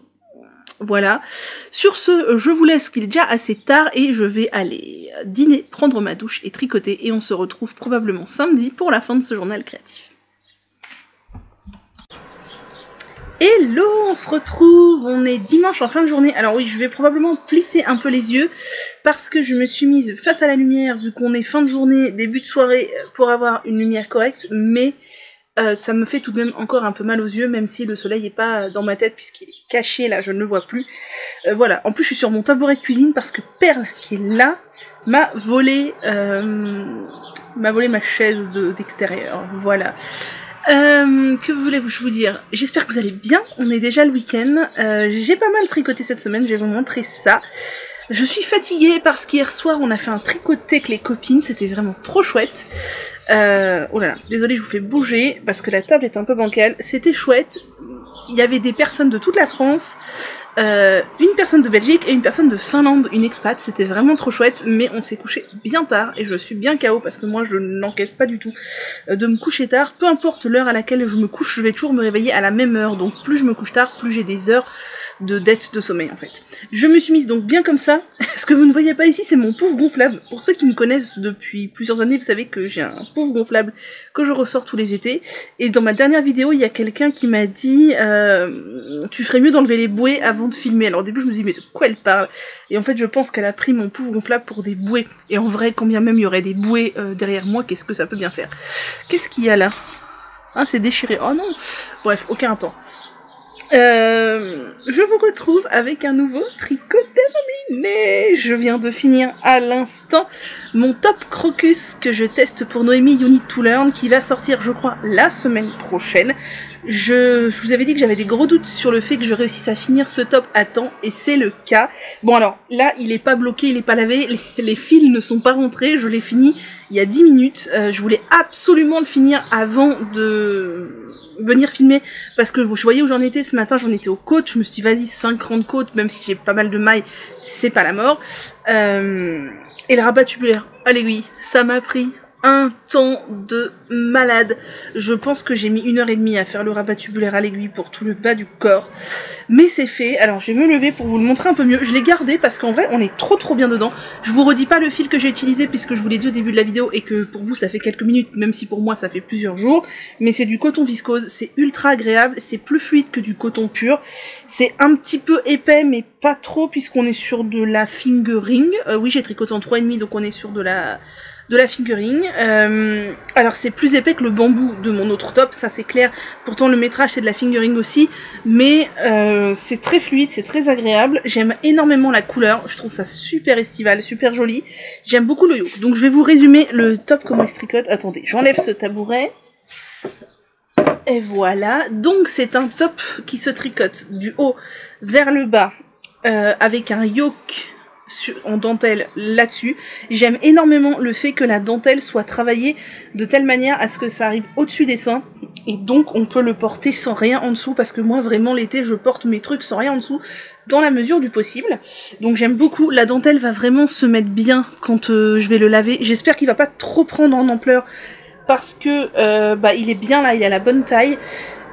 Voilà. Sur ce, je vous laisse, qu'il est déjà assez tard, et je vais aller dîner, prendre ma douche et tricoter, et on se retrouve probablement samedi pour la fin de ce journal créatif. Hello, on se retrouve, on est dimanche en fin de journée. Alors oui, je vais probablement plisser un peu les yeux, parce que je me suis mise face à la lumière, vu qu'on est fin de journée, début de soirée, pour avoir une lumière correcte, mais... ça me fait tout de même encore un peu mal aux yeux, même si le soleil est pas dans ma tête puisqu'il est caché là, je ne le vois plus. Voilà, en plus je suis sur mon tabouret de cuisine parce que Perle, qui est là, m'a volé ma chaise d'extérieur, voilà. Que voulais-je vous dire? J'espère que vous allez bien, on est déjà le week-end. J'ai pas mal tricoté cette semaine, je vais vous montrer ça. Je suis fatiguée parce qu'hier soir on a fait un tricoté avec les copines, c'était vraiment trop chouette. Oh là là, désolée, je vous fais bouger parce que la table est un peu bancale. C'était chouette. Il y avait des personnes de toute la France, une personne de Belgique et une personne de Finlande, une expat. C'était vraiment trop chouette, mais on s'est couché bien tard et je suis bien KO parce que moi je n'encaisse pas du tout de me coucher tard. Peu importe l'heure à laquelle je me couche, je vais toujours me réveiller à la même heure. Donc plus je me couche tard, plus j'ai des heures de dette de sommeil en fait. Je me suis mise donc bien comme ça. Ce que vous ne voyez pas ici, c'est mon pouf gonflable. Pour ceux qui me connaissent depuis plusieurs années, vous savez que j'ai un pouf gonflable que je ressors tous les étés. Et dans ma dernière vidéo, il y a quelqu'un qui m'a dit tu ferais mieux d'enlever les bouées avant de filmer. Alors au début, je me dis mais de quoi elle parle? Et en fait, je pense qu'elle a pris mon pouf gonflable pour des bouées. Et en vrai, quand bien même il y aurait des bouées derrière moi, qu'est-ce que ça peut bien faire? Qu'est-ce qu'il y a là? Ah, c'est déchiré. Oh non. Bref, aucun rapport. Je vous retrouve avec un nouveau tricot terminé. Je viens de finir à l'instant mon top crocus que je teste pour Noémie You Need to Learn qui va sortir je crois la semaine prochaine. Je vous avais dit que j'avais des gros doutes sur le fait que je réussisse à finir ce top à temps et c'est le cas. Bon alors là il est pas bloqué, il est pas lavé, les fils ne sont pas rentrés, je l'ai fini il y a 10 minutes. Je voulais absolument le finir avant de venir filmer parce que je voyais où j'en étais ce matin, j'en étais aux côtes, je me suis dit vas-y 5 grandes côtes, même si j'ai pas mal de mailles, c'est pas la mort. Et le rabat tubulaire à l'aiguille, ça m'a pris un temps de malade. Je pense que j'ai mis 1h30 à faire le rabat tubulaire à l'aiguille pour tout le bas du corps. Mais c'est fait. Alors je vais me lever pour vous le montrer un peu mieux. Je l'ai gardé parce qu'en vrai on est trop bien dedans. Je vous redis pas le fil que j'ai utilisé puisque je vous l'ai dit au début de la vidéo et que pour vous ça fait quelques minutes, même si pour moi ça fait plusieurs jours. Mais c'est du coton viscose. C'est ultra agréable. C'est plus fluide que du coton pur. C'est un petit peu épais mais pas trop puisqu'on est sur de la fingering. Oui j'ai tricoté en 3,5 donc on est sur de la fingering. Alors c'est plus épais que le bambou de mon autre top, ça c'est clair. Pourtant le métrage c'est de la fingering aussi, mais c'est très fluide, c'est très agréable. J'aime énormément la couleur, je trouve ça super estival, super joli. J'aime beaucoup le yoke. Donc je vais vous résumer le top comment il se tricote. Attendez, j'enlève ce tabouret. Et voilà, donc c'est un top qui se tricote du haut vers le bas avec un yoke en dentelle là-dessus. J'aime énormément le fait que la dentelle soit travaillée de telle manière à ce que ça arrive au-dessus des seins et donc on peut le porter sans rien en dessous parce que moi vraiment l'été je porte mes trucs sans rien en dessous dans la mesure du possible. Donc j'aime beaucoup, la dentelle va vraiment se mettre bien quand je vais le laver. J'espère qu'il va pas trop prendre en ampleur parce que il est bien là, il a la bonne taille.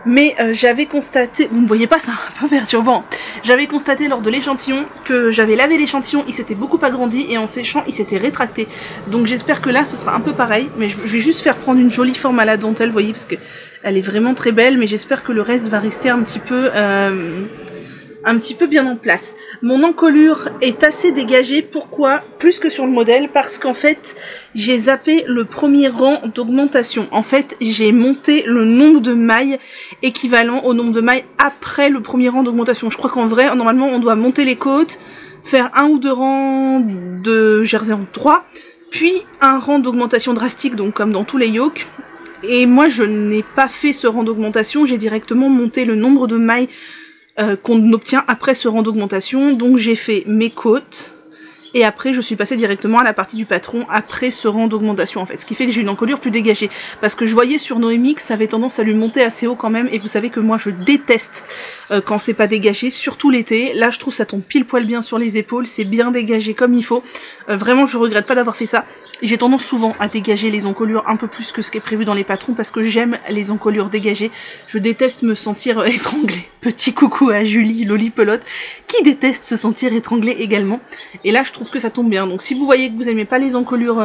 Mais j'avais constaté, vous ne voyez pas ça, un peu perturbant, j'avais constaté lors de l'échantillon que j'avais lavé l'échantillon, il s'était beaucoup agrandi et en séchant il s'était rétracté. Donc j'espère que là ce sera un peu pareil, mais je vais juste faire prendre une jolie forme à la dentelle, vous voyez, parce que elle est vraiment très belle, mais j'espère que le reste va rester un petit peu bien en place. Mon encolure est assez dégagée, pourquoi? Plus que sur le modèle, parce qu'en fait, j'ai zappé le premier rang d'augmentation. En fait, j'ai monté le nombre de mailles équivalent au nombre de mailles après le premier rang d'augmentation. Je crois qu'en vrai, normalement, on doit monter les côtes, faire 1 ou 2 rangs de jersey en 3, puis un rang d'augmentation drastique, donc comme dans tous les yokes. Et moi, je n'ai pas fait ce rang d'augmentation, j'ai directement monté le nombre de mailles qu'on obtient après ce rang d'augmentation. Donc j'ai fait mes côtes et après je suis passée directement à la partie du patron après ce rang d'augmentation en fait, ce qui fait que j'ai une encolure plus dégagée parce que je voyais sur Noémie que ça avait tendance à lui monter assez haut quand même et vous savez que moi je déteste quand c'est pas dégagé, surtout l'été. Là je trouve ça tombe pile poil bien sur les épaules, c'est bien dégagé comme il faut, vraiment je regrette pas d'avoir fait ça. J'ai tendance souvent à dégager les encolures un peu plus que ce qui est prévu dans les patrons parce que j'aime les encolures dégagées. Je déteste me sentir étranglée. Petit coucou à Julie, Lolipelote, qui déteste se sentir étranglée également. Et là, je trouve que ça tombe bien. Donc si vous voyez que vous aimez pas les encolures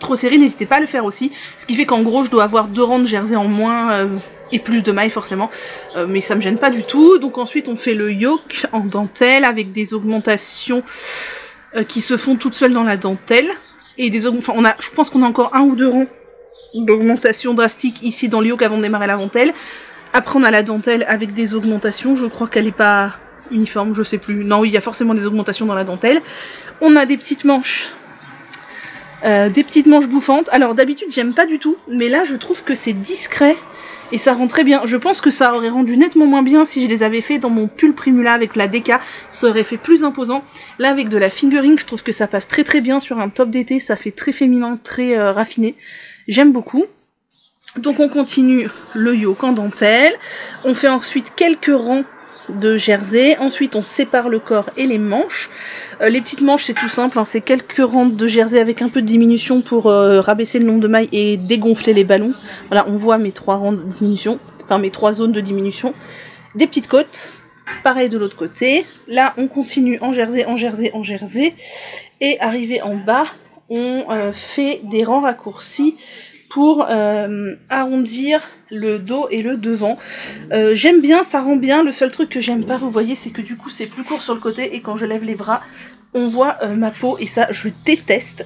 trop serrées, n'hésitez pas à le faire aussi. Ce qui fait qu'en gros, je dois avoir 2 rangs de jersey en moins et plus de mailles forcément. Mais ça me gêne pas du tout. Donc ensuite, on fait le yoke en dentelle avec des augmentations qui se font toutes seules dans la dentelle. Et je pense qu'on a encore 1 ou 2 rangs d'augmentation drastique ici dans le yoke avant de démarrer la dentelle. Après on a la dentelle avec des augmentations, je crois qu'elle est pas uniforme, je sais plus. Non oui, il y a forcément des augmentations dans la dentelle. On a des petites manches bouffantes. Alors d'habitude j'aime pas du tout, mais là je trouve que c'est discret et ça rend très bien. Je pense que ça aurait rendu nettement moins bien si je les avais fait dans mon pull Primula avec la DK, ça aurait fait plus imposant. Là avec de la fingering, je trouve que ça passe très très bien sur un top d'été, ça fait très féminin, très raffiné. J'aime beaucoup. Donc on continue le yoke en dentelle, on fait ensuite quelques rangs de jersey, ensuite on sépare le corps et les manches. Les petites manches c'est tout simple, hein, c'est quelques rangs de jersey avec un peu de diminution pour rabaisser le nombre de mailles et dégonfler les ballons. Voilà, on voit mes 3 rangs de diminution, enfin mes 3 zones de diminution. Des petites côtes, pareil de l'autre côté. Là on continue en jersey, en jersey, en jersey. Et arrivé en bas, on fait des rangs raccourcis pour arrondir le dos et le devant. J'aime bien, ça rend bien. Le seul truc que j'aime pas, vous voyez, c'est que du coup c'est plus court sur le côté et quand je lève les bras, on voit ma peau et ça je déteste.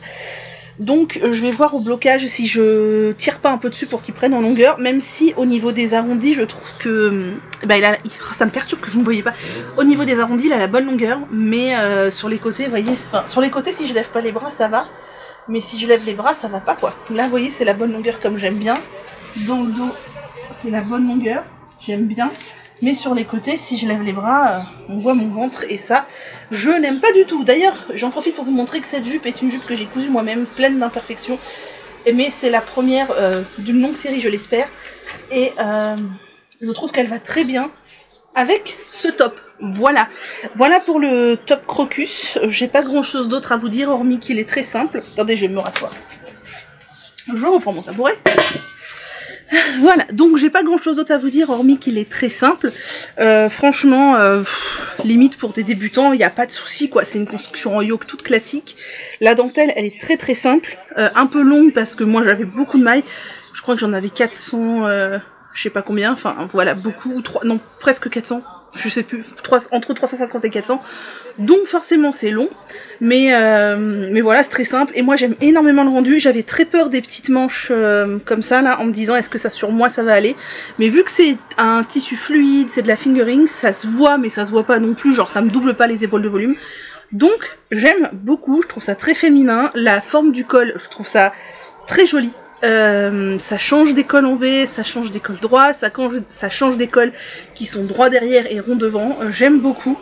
Donc je vais voir au blocage si je tire pas un peu dessus pour qu'il prenne en longueur, même si au niveau des arrondis je trouve que bah, ça me perturbe que vous ne voyez pas. Au niveau des arrondis il a la bonne longueur, mais sur les côtés, vous voyez, enfin sur les côtés si je lève pas les bras ça va. Mais si je lève les bras, ça va pas quoi. Là, vous voyez, c'est la bonne longueur comme j'aime bien. Dans le dos, c'est la bonne longueur. J'aime bien. Mais sur les côtés, si je lève les bras, on voit mon ventre. Et ça, je n'aime pas du tout. D'ailleurs, j'en profite pour vous montrer que cette jupe est une jupe que j'ai cousue moi-même, pleine d'imperfections. Mais c'est la première d'une longue série, je l'espère. Et je trouve qu'elle va très bien avec ce top. Voilà. Voilà pour le top crocus. J'ai pas grand chose d'autre à vous dire hormis qu'il est très simple. Attendez, je vais me rasseoir. Je reprends mon tabouret. Voilà, donc j'ai pas grand chose d'autre à vous dire hormis qu'il est très simple. Franchement, limite pour des débutants, il n'y a pas de souci quoi. C'est une construction en yoke toute classique. La dentelle, elle est très très simple. Un peu longue parce que moi j'avais beaucoup de mailles. Je crois que j'en avais 400, je sais pas combien. Enfin voilà, beaucoup, non presque 400. Je sais plus, entre 350 et 400. Donc forcément c'est long. Mais voilà, c'est très simple. Et moi j'aime énormément le rendu. J'avais très peur des petites manches comme ça là, en me disant est-ce que ça sur moi ça va aller. Mais vu que c'est un tissu fluide, c'est de la fingering, ça se voit mais ça se voit pas non plus. Genre ça me double pas les épaules de volume. Donc j'aime beaucoup, je trouve ça très féminin. La forme du col, je trouve ça très joli. Ça change des cols en V, ça change des cols droits, ça change des cols qui sont droits derrière et ronds devant. J'aime beaucoup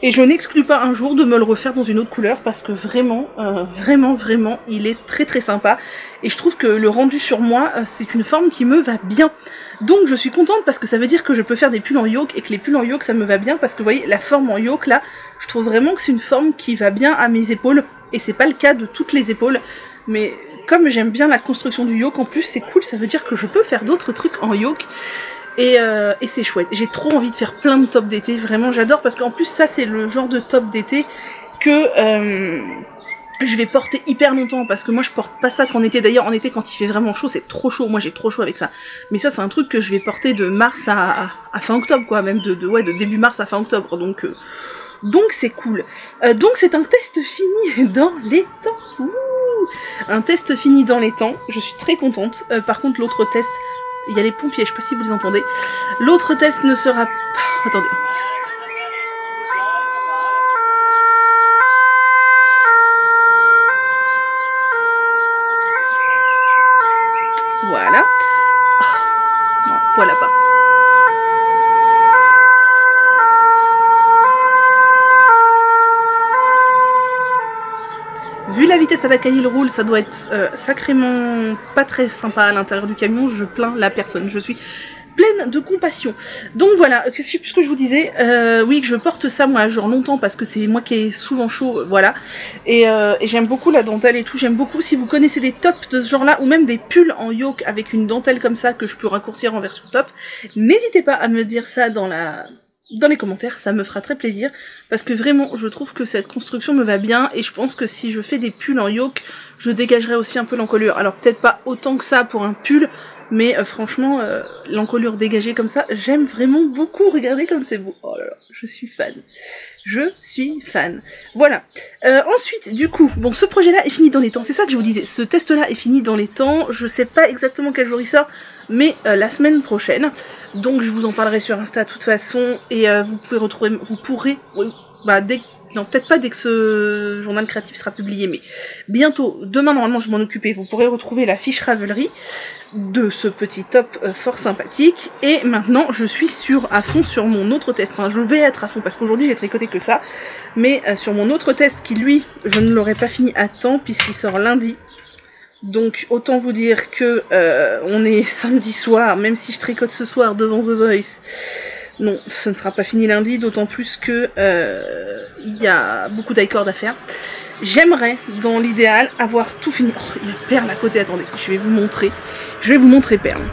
et je n'exclus pas un jour de me le refaire dans une autre couleur parce que vraiment, vraiment, il est très très sympa et je trouve que le rendu sur moi, c'est une forme qui me va bien. Donc je suis contente parce que ça veut dire que je peux faire des pulls en yoke et que les pulls en yoke ça me va bien parce que vous voyez la forme en yoke là, je trouve vraiment que c'est une forme qui va bien à mes épaules et c'est pas le cas de toutes les épaules, mais comme j'aime bien la construction du yoke en plus c'est cool, ça veut dire que je peux faire d'autres trucs en yoke et c'est chouette. J'ai trop envie de faire plein de tops d'été, vraiment j'adore parce qu'en plus ça c'est le genre de top d'été que je vais porter hyper longtemps parce que moi je porte pas ça qu'en été. D'ailleurs en été quand il fait vraiment chaud c'est trop chaud, moi j'ai trop chaud avec ça, mais ça c'est un truc que je vais porter de mars à fin octobre quoi, même de début mars à fin octobre, donc c'est cool. Donc c'est un test fini dans les temps. Ouh, un test fini dans les temps, je suis très contente. Par contre l'autre test, il y a les pompiers, je sais pas si vous les entendez. L'autre test ne sera pas... Attendez. Voilà. Oh, non, voilà pas. Vu la vitesse à laquelle il roule, ça doit être sacrément pas très sympa à l'intérieur du camion. Je plains la personne, je suis pleine de compassion. Donc voilà, je sais plus ce que je vous disais. Oui, que je porte ça moi genre longtemps parce que c'est moi qui ai souvent chaud, voilà. Et j'aime beaucoup la dentelle et tout. J'aime beaucoup si vous connaissez des tops de ce genre-là ou même des pulls en yoke avec une dentelle comme ça que je peux raccourcir en version top. N'hésitez pas à me dire ça dans les commentaires, ça me fera très plaisir, parce que vraiment, je trouve que cette construction me va bien, et je pense que si je fais des pulls en yoke, je dégagerai aussi un peu l'encolure. Alors peut-être pas autant que ça pour un pull, mais franchement, l'encolure dégagée comme ça, j'aime vraiment beaucoup. Regardez comme c'est beau. Oh là là, je suis fan. Je suis fan. Voilà. Ensuite, du coup, bon, ce projet-là est fini dans les temps. C'est ça que je vous disais. Ce test-là est fini dans les temps. Je sais pas exactement quel jour il sort, mais la semaine prochaine. Donc, je vous en parlerai sur Insta de toute façon. Et vous pourrez, oui, bah, dès non, peut-être pas dès que ce journal créatif sera publié, mais bientôt, demain normalement je m'en occuper, vous pourrez retrouver la fiche Ravelry de ce petit top fort sympathique. Et maintenant je suis à fond sur mon autre test, enfin je vais être à fond parce qu'aujourd'hui j'ai tricoté que ça, mais sur mon autre test qui lui, je ne l'aurai pas fini à temps puisqu'il sort lundi. Donc autant vous dire que on est samedi soir, même si je tricote ce soir devant The Voice, non, ce ne sera pas fini lundi, d'autant plus que il y a beaucoup d'icords à faire. J'aimerais, dans l'idéal, avoir tout fini. Oh, il y a Perle à côté, attendez, je vais vous montrer. Je vais vous montrer Perle.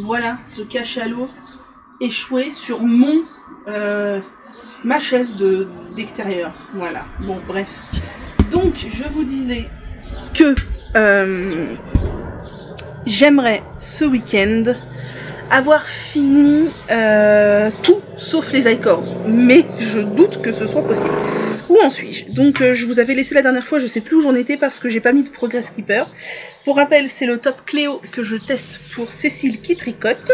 Voilà ce cachalot échoué sur ma chaise d'extérieur. Voilà, bon bref. Donc je vous disais que j'aimerais ce week-end avoir fini tout sauf les icords, mais je doute que ce soit possible. Où en suis-je? Donc je vous avais laissé la dernière fois, je sais plus où j'en étais parce que j'ai pas mis de progress keeper. Pour rappel, c'est le top Cléo que je teste pour Cécile qui tricote.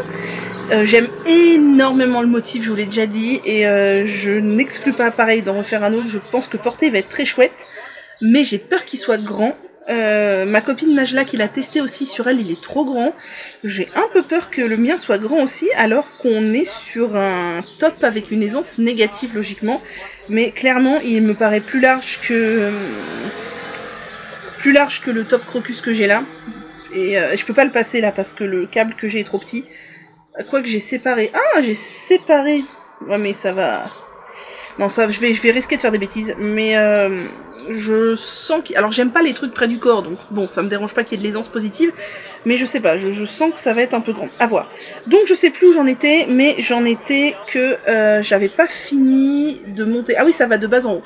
J'aime énormément le motif, je vous l'ai déjà dit, et je n'exclus pas pareil d'en refaire un autre. Je pense que porter va être très chouette, mais j'ai peur qu'il soit grand. Ma copine Najla qui l'a testé aussi, sur elle il est trop grand. J'ai un peu peur que le mien soit grand aussi, alors qu'on est sur un top avec une aisance négative logiquement, mais clairement il me paraît plus large que le top Crocus que j'ai là, et je peux pas le passer là parce que le câble que j'ai est trop petit. Quoique j'ai séparé, j'ai séparé, ouais mais ça va. Non, ça, je vais risquer de faire des bêtises, mais je sens alors j'aime pas les trucs près du corps, donc bon, ça me dérange pas qu'il y ait de l'aisance positive, mais je sais pas, je sens que ça va être un peu grand, à voir. Donc je sais plus où j'en étais, mais j'en étais que j'avais pas fini de monter, ah oui, ça va de bas en haut.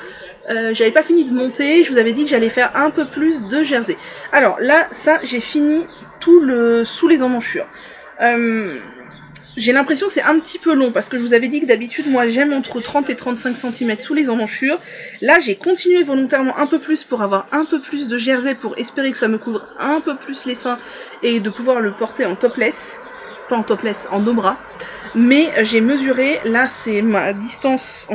J'avais pas fini de monter, je vous avais dit que j'allais faire un peu plus de jersey. Alors là, ça, j'ai fini tout sous les emmanchures. J'ai l'impression que c'est un petit peu long parce que je vous avais dit que d'habitude moi j'aime entre 30 et 35 cm sous les emmanchures. Là j'ai continué volontairement un peu plus pour avoir un peu plus de jersey, pour espérer que ça me couvre un peu plus les seins et de pouvoir le porter en topless. Pas en topless, en dos bras. Mais j'ai mesuré, là c'est ma distance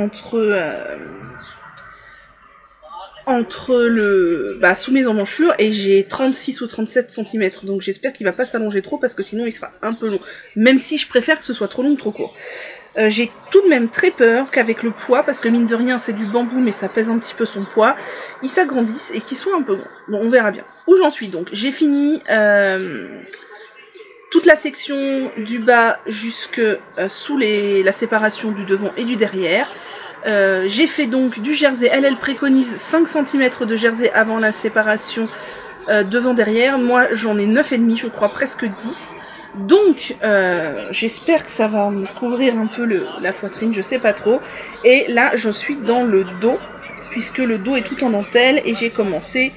sous mes emmanchures, et j'ai 36 ou 37 cm, donc j'espère qu'il va pas s'allonger trop parce que sinon il sera un peu long, même si je préfère que ce soit trop long ou trop court. J'ai tout de même très peur qu'avec le poids, parce que mine de rien c'est du bambou mais ça pèse un petit peu son poids, il s'agrandisse et qu'il soit un peu long. Bon, on verra bien. Où j'en suis donc? J'ai fini toute la section du bas jusque sous la séparation du devant et du derrière. J'ai fait donc du jersey, elle préconise 5 cm de jersey avant la séparation devant-derrière, moi j'en ai 9,5 je crois, presque 10, donc j'espère que ça va me couvrir un peu la poitrine, je sais pas trop. Et là je suis dans le dos, puisque le dos est tout en dentelle, et j'ai commencé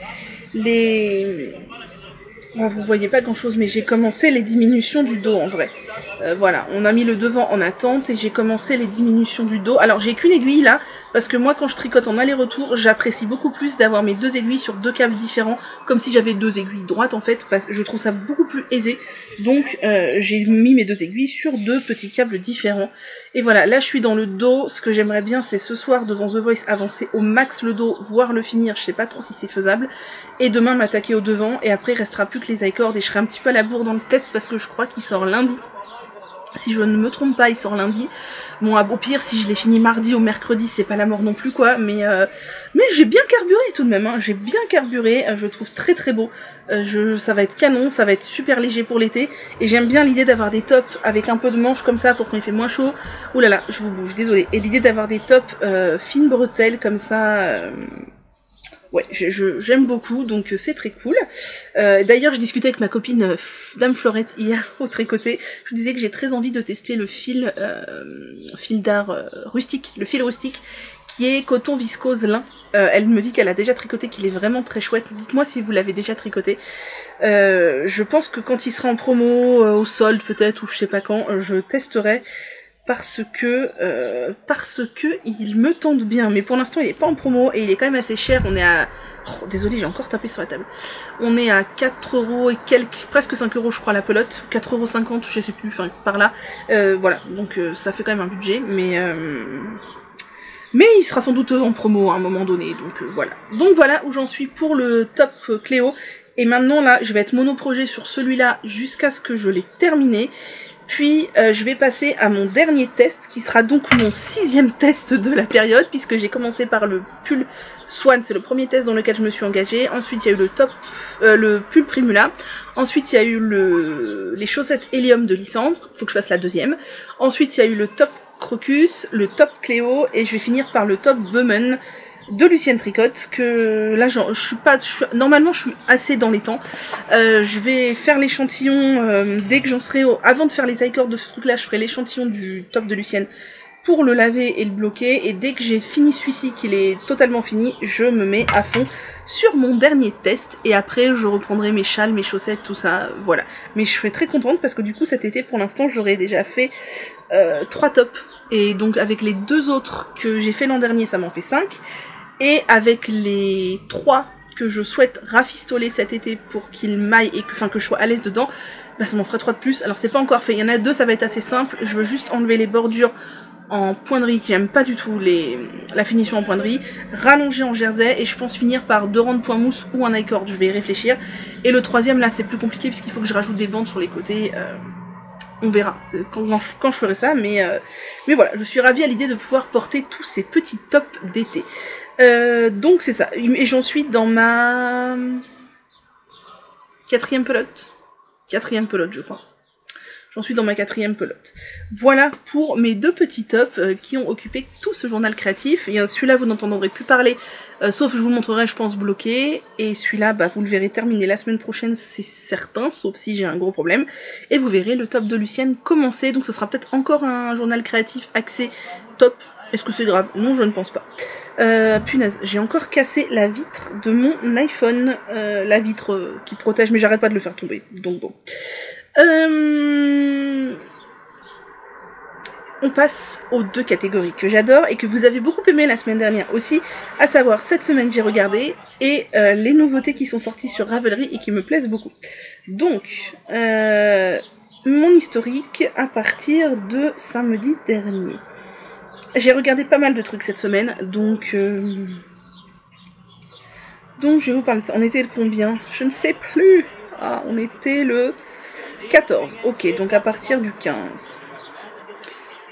bon, vous voyez pas grand chose, mais j'ai commencé les diminutions du dos en vrai. Voilà, on a mis le devant en attente et j'ai commencé les diminutions du dos. Alors j'ai qu'une aiguille là, parce que moi quand je tricote en aller-retour, j'apprécie beaucoup plus d'avoir mes deux aiguilles sur deux câbles différents, comme si j'avais deux aiguilles droites en fait, parce que je trouve ça beaucoup plus aisé. Donc j'ai mis mes deux aiguilles sur deux petits câbles différents. Et voilà, là je suis dans le dos. Ce que j'aimerais bien, c'est ce soir devant The Voice avancer au max le dos, voire le finir, je sais pas trop si c'est faisable. Et demain m'attaquer au devant, et après il restera plus que les icords, et je serai un petit peu à la bourre dans le test parce que je crois qu'il sort lundi. Si je ne me trompe pas, il sort lundi. Bon, au pire, si je l'ai fini mardi ou mercredi, c'est pas la mort non plus, quoi. Mais j'ai bien carburé tout de même, hein. J'ai bien carburé, je le trouve très très beau. Ça va être canon, ça va être super léger pour l'été. Et j'aime bien l'idée d'avoir des tops avec un peu de manches comme ça pour quand il fait moins chaud. Ouh là là, je vous bouge, désolée. Et l'idée d'avoir des tops fines bretelles comme ça... Ouais, j'aime beaucoup, donc c'est très cool. D'ailleurs, je discutais avec ma copine Dame Florette hier au tricoté. Je vous disais que j'ai très envie de tester le fil d'art rustique, le fil rustique, qui est coton viscose lin. Elle me dit qu'elle a déjà tricoté, qu'il est vraiment très chouette. Dites-moi si vous l'avez déjà tricoté. Je pense que quand il sera en promo, au solde peut-être, ou je sais pas quand, je testerai. parce que il me tente bien, mais pour l'instant il est pas en promo et il est quand même assez cher. On est à, oh, désolé, j'ai encore tapé sur la table. On est à 4 € et quelques, presque 5 € je crois la pelote, 4,50 €, je sais plus, enfin par là. Voilà, donc ça fait quand même un budget, mais il sera sans doute en promo à un moment donné, donc voilà. Donc voilà où j'en suis pour le top Cléo. Et maintenant là, je vais être monoprojet sur celui-là jusqu'à ce que je l'ai terminé. Puis je vais passer à mon dernier test, qui sera donc mon 6e test de la période, puisque j'ai commencé par le pull Swan, c'est le premier test dans lequel je me suis engagée. Ensuite il y a eu le pull Primula. Ensuite il y a eu les chaussettes Hélium de Lysandre, faut que je fasse la 2e. Ensuite il y a eu le top Crocus, le top Cléo, et je vais finir par le top Bowman de Lucienne Tricotte, que là normalement je suis assez dans les temps. Je vais faire l'échantillon dès que j'en serai avant de faire les high-cords de ce truc là, je ferai l'échantillon du top de Lucienne pour le laver et le bloquer, et dès que j'ai fini celui-ci, qu'il est totalement fini, je me mets à fond sur mon dernier test, et après je reprendrai mes châles, mes chaussettes, tout ça, voilà. Mais je serai très contente parce que du coup cet été pour l'instant j'aurais déjà fait 3 tops, et donc avec les 2 autres que j'ai fait l'an dernier ça m'en fait 5. Et avec les 3 que je souhaite rafistoler cet été pour qu'ils maillent et que je sois à l'aise dedans, bah ça m'en ferait 3 de plus. Alors c'est pas encore fait, il y en a 2, ça va être assez simple. Je veux juste enlever les bordures en pointerie, qui j'aime pas du tout la finition en pointerie, rallonger en jersey, et je pense finir par 2 rangs de point mousse ou un high-cord, je vais y réfléchir. Et le 3e là c'est plus compliqué puisqu'il faut que je rajoute des bandes sur les côtés. On verra quand je ferai ça, mais voilà, je suis ravie à l'idée de pouvoir porter tous ces petits tops d'été. Donc c'est ça, et j'en suis dans ma 4e pelote. 4e pelote je crois. J'en suis dans ma 4e pelote. Voilà pour mes 2 petits tops qui ont occupé tout ce journal créatif. Et celui-là vous n'entendrez plus parler, sauf je vous le montrerai je pense bloqué. Et celui-là bah, vous le verrez terminé la semaine prochaine c'est certain, sauf si j'ai un gros problème. Et vous verrez le top de Lucienne commencer, donc ce sera peut-être encore un journal créatif axé top. Est-ce que c'est grave? Non, je ne pense pas. Punaise, j'ai encore cassé la vitre de mon iPhone. La vitre qui protège, mais j'arrête pas de le faire tomber. Donc bon. On passe aux 2 catégories que j'adore et que vous avez beaucoup aimé la semaine dernière aussi, à savoir cette semaine j'ai regardé, et les nouveautés qui sont sorties sur Ravelry et qui me plaisent beaucoup. Donc, mon historique à partir de samedi dernier. J'ai regardé pas mal de trucs cette semaine, donc je vais vous parler de ça. On était le combien? Je ne sais plus. Ah, on était le 14. Ok, donc à partir du 15.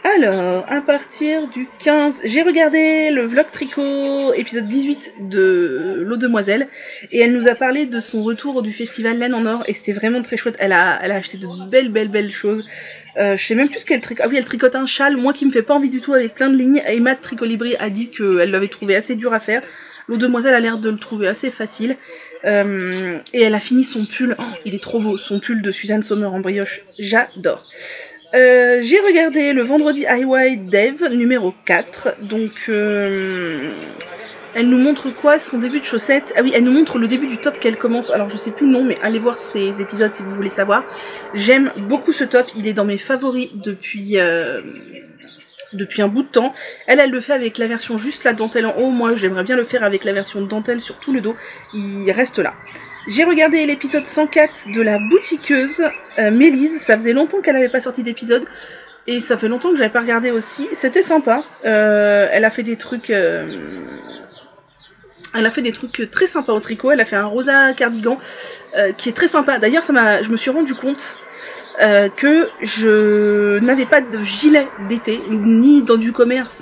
Alors, à partir du 15, j'ai regardé le vlog tricot épisode 18 de l'Eau Demoiselle, et elle nous a parlé de son retour du festival Laine en Or, et c'était vraiment très chouette. Elle a acheté de belles choses. Je sais même plus ce qu'elle tricote. Ah oui, elle tricote un châle, moi qui me fait pas envie du tout, avec plein de lignes. Emma de Tricolibri a dit qu'elle l'avait trouvé assez dur à faire. L'Eau Demoiselle a l'air de le trouver assez facile. Et elle a fini son pull. Oh, il est trop beau, son pull de Suzanne Sommer en brioche. J'adore. J'ai regardé le vendredi Highway Dev numéro 4, donc elle nous montre quoi? Son début de chaussettes. Ah oui, elle nous montre le début du top qu'elle commence, alors je sais plus le nom, mais allez voir ces épisodes si vous voulez savoir. J'aime beaucoup ce top, il est dans mes favoris depuis un bout de temps. Elle le fait avec la version juste la dentelle en haut, moi j'aimerais bien le faire avec la version dentelle sur tout le dos, il reste là. J'ai regardé l'épisode 104 de la boutiqueuse Mélise, ça faisait longtemps qu'elle n'avait pas sorti d'épisode, et ça fait longtemps que je n'avais pas regardé aussi, c'était sympa. Elle a fait des trucs très sympas au tricot, elle a fait un rosa cardigan qui est très sympa. D'ailleurs je me suis rendu compte que je n'avais pas de gilet d'été, ni dans du commerce,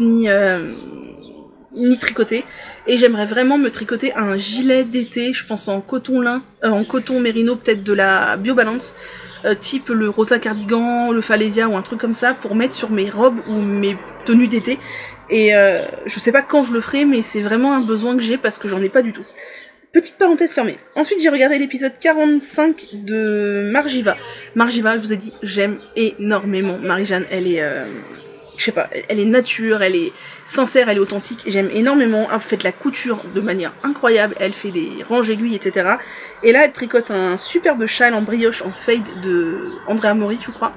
ni tricoté, et j'aimerais vraiment me tricoter un gilet d'été, je pense en coton lin, en coton mérino, peut-être de la BioBalance, type le rosa cardigan, le Falesia ou un truc comme ça, pour mettre sur mes robes ou mes tenues d'été. Et je sais pas quand je le ferai, mais c'est vraiment un besoin que j'ai parce que j'en ai pas du tout. Petite parenthèse fermée. Ensuite, j'ai regardé l'épisode 45 de Margiva. Margiva, je vous ai dit, j'aime énormément. Marie-Jeanne, elle est... je sais pas, elle est nature, elle est sincère, elle est authentique, j'aime énormément. Elle fait de la couture de manière incroyable, elle fait des ranges aiguilles, etc. Et là, elle tricote un superbe châle en brioche, en fade de Andrea Mori, je crois.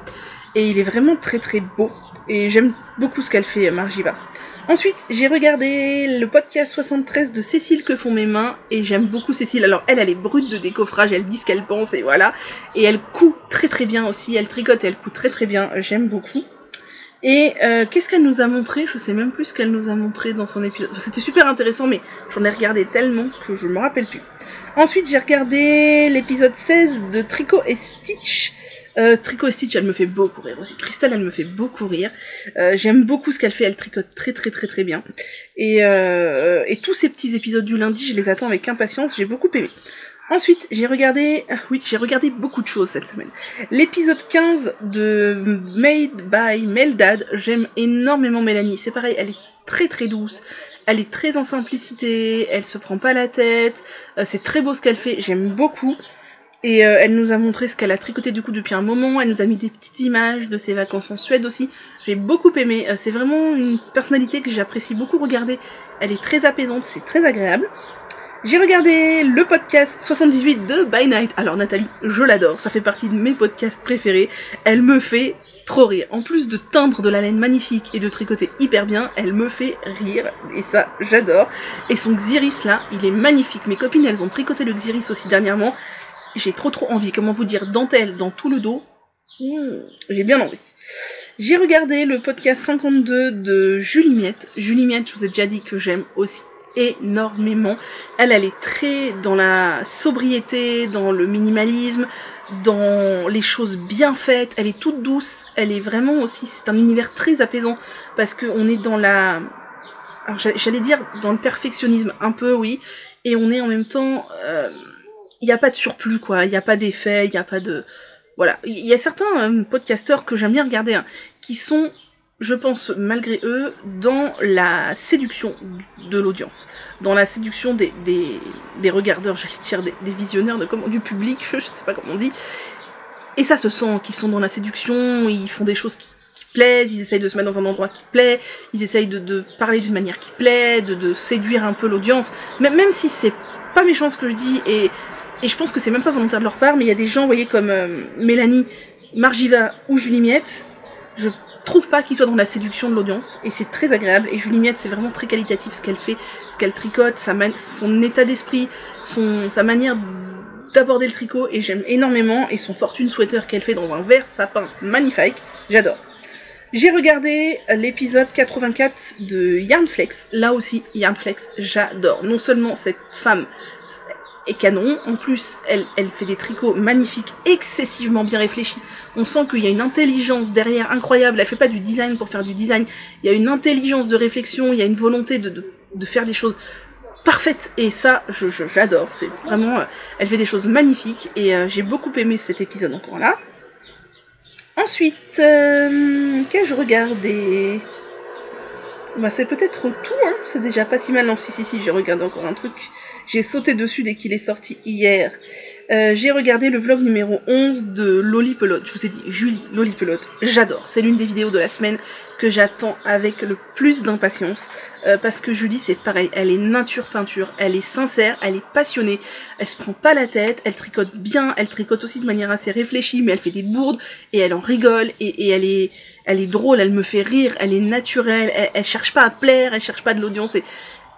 Et il est vraiment très très beau. Et j'aime beaucoup ce qu'elle fait, Margiva. Ensuite, j'ai regardé le podcast 73 de Cécile Que font mes mains, et j'aime beaucoup Cécile. Alors elle est brute de décoffrage, elle dit ce qu'elle pense, et voilà. Et elle coud très très bien aussi, elle tricote et elle coud très très bien, j'aime beaucoup. Et qu'est-ce qu'elle nous a montré? Je sais même plus ce qu'elle nous a montré dans son épisode. Enfin, c'était super intéressant, mais j'en ai regardé tellement que je me rappelle plus. Ensuite, j'ai regardé l'épisode 16 de Tricot et Stitch. Tricot et Stitch, elle me fait beaucoup rire aussi. Christelle, elle me fait beaucoup rire. J'aime beaucoup ce qu'elle fait, elle tricote très très très très bien. Et tous ces petits épisodes du lundi, je les attends avec impatience, j'ai beaucoup aimé. Ensuite, j'ai regardé beaucoup de choses cette semaine. L'épisode 15 de Made by Meldad, j'aime énormément Mélanie. C'est pareil, elle est très très douce, elle est très en simplicité, elle se prend pas la tête, c'est très beau ce qu'elle fait, j'aime beaucoup. Et elle nous a montré ce qu'elle a tricoté du coup depuis un moment, elle nous a mis des petites images de ses vacances en Suède aussi. J'ai beaucoup aimé, c'est vraiment une personnalité que j'apprécie beaucoup regarder. Elle est très apaisante, c'est très agréable. J'ai regardé le podcast 78 de By Night. Alors Nathalie, je l'adore, ça fait partie de mes podcasts préférés. Elle me fait trop rire. En plus de teindre de la laine magnifique et de tricoter hyper bien, elle me fait rire. Et ça, j'adore. Et son Xiris là, il est magnifique. Mes copines, elles ont tricoté le Xiris aussi dernièrement. J'ai trop envie. Comment vous dire, dentelle dans tout le dos. J'ai bien envie. J'ai regardé le podcast 52 de Julie Miette. Julie Miette, je vous ai déjà dit que j'aime aussi énormément. Elle est très dans la sobriété, dans le minimalisme, dans les choses bien faites. Elle est toute douce. Elle est vraiment aussi, c'est un univers très apaisant parce que on est dans la, alors j'allais dire dans le perfectionnisme un peu, oui, et on est en même temps, il n'y a pas de surplus quoi, il n'y a pas d'effet, il n'y a pas de, voilà. Il y a certains podcasteurs que j'aime bien regarder, hein, qui sont, je pense, malgré eux, dans la séduction de l'audience, dans la séduction des regardeurs, j'allais dire des visionneurs, du public, je sais pas comment on dit. Et ça se sent qu'ils sont dans la séduction, ils font des choses qui plaisent, ils essayent de se mettre dans un endroit qui plaît, ils essayent de parler d'une manière qui plaît, de séduire un peu l'audience, même si c'est pas méchant ce que je dis, et je pense que c'est même pas volontaire de leur part, mais il y a des gens, vous voyez, comme Mélanie, Margiva ou Julie Miette, je trouve pas qu'ils soient dans la séduction de l'audience, et c'est très agréable, et Julie Miette, c'est vraiment très qualitatif ce qu'elle fait, ce qu'elle tricote, son état d'esprit, sa manière d'aborder le tricot, et j'aime énormément, et son fortune sweater qu'elle fait dans un vert sapin magnifique, j'adore. J'ai regardé l'épisode 84 de Yarnflex, là aussi, Yarnflex, j'adore. Non seulement cette femme est canon, en plus elle fait des tricots magnifiques, excessivement bien réfléchis. On sent qu'il y a une intelligence derrière incroyable, elle fait pas du design pour faire du design, il y a une intelligence de réflexion, il y a une volonté de faire des choses parfaites, et ça j'adore, c'est vraiment, elle fait des choses magnifiques, et j'ai beaucoup aimé cet épisode encore là. Ensuite, qu'ai-je regardé? Bah c'est peut-être tout, hein, c'est déjà pas si mal. Non, si, j'ai regardé encore un truc. J'ai sauté dessus dès qu'il est sorti hier. J'ai regardé le vlog numéro 11 de Lolipelote. Je vous ai dit, Julie, Lolipelote, j'adore. C'est l'une des vidéos de la semaine que j'attends avec le plus d'impatience. Parce que Julie, c'est pareil, elle est nature peinture, elle est sincère, elle est passionnée, elle se prend pas la tête, elle tricote bien, elle tricote aussi de manière assez réfléchie, mais elle fait des bourdes, et elle en rigole, et elle est drôle, elle me fait rire, elle est naturelle, elle cherche pas à plaire, elle cherche pas de l'audience,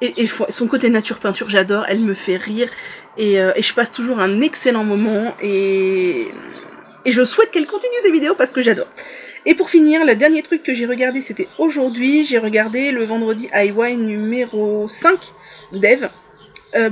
et son côté nature peinture, j'adore, elle me fait rire, et je passe toujours un excellent moment, et je souhaite qu'elle continue ses vidéos parce que j'adore. Et pour finir, le dernier truc que j'ai regardé, c'était aujourd'hui, j'ai regardé le vendredi IY numéro 5 d'Eve.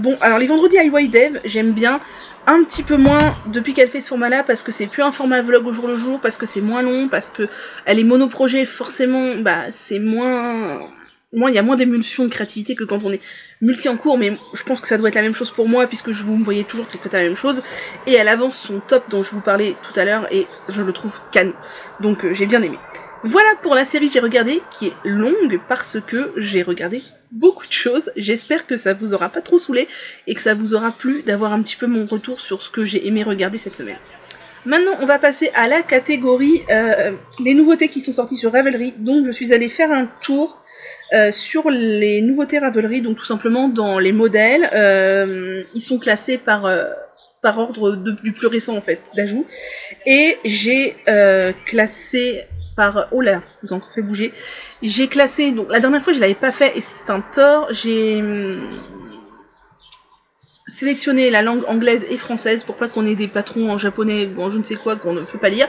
Bon, alors les vendredis IY d'Eve, j'aime bien, un petit peu moins depuis qu'elle fait ce format-là, parce que c'est plus un format vlog au jour le jour, parce que c'est moins long, parce que elle est monoprojet, forcément, bah c'est moins, il y a moins d'émulsion de créativité que quand on est multi en cours, mais je pense que ça doit être la même chose pour moi, puisque vous me voyez toujours tricoter la même chose, et elle avance son top dont je vous parlais tout à l'heure, et je le trouve canon. Donc j'ai bien aimé. Voilà pour la série que j'ai regardée, qui est longue parce que j'ai regardé beaucoup de choses. J'espère que ça vous aura pas trop saoulé, et que ça vous aura plu d'avoir un petit peu mon retour sur ce que j'ai aimé regarder cette semaine. Maintenant, on va passer à la catégorie les nouveautés qui sont sorties sur Ravelry. Donc, je suis allée faire un tour sur les nouveautés Ravelry. Donc, tout simplement, dans les modèles, ils sont classés par ordre du plus récent, en fait, d'ajout. Et j'ai classé par... Oh là, je vous en fais bouger. J'ai classé... Donc, la dernière fois, je l'avais pas fait et c'était un tort. J'ai sélectionné la langue anglaise et française pour pas qu'on ait des patrons en japonais ou en je ne sais quoi qu'on ne peut pas lire.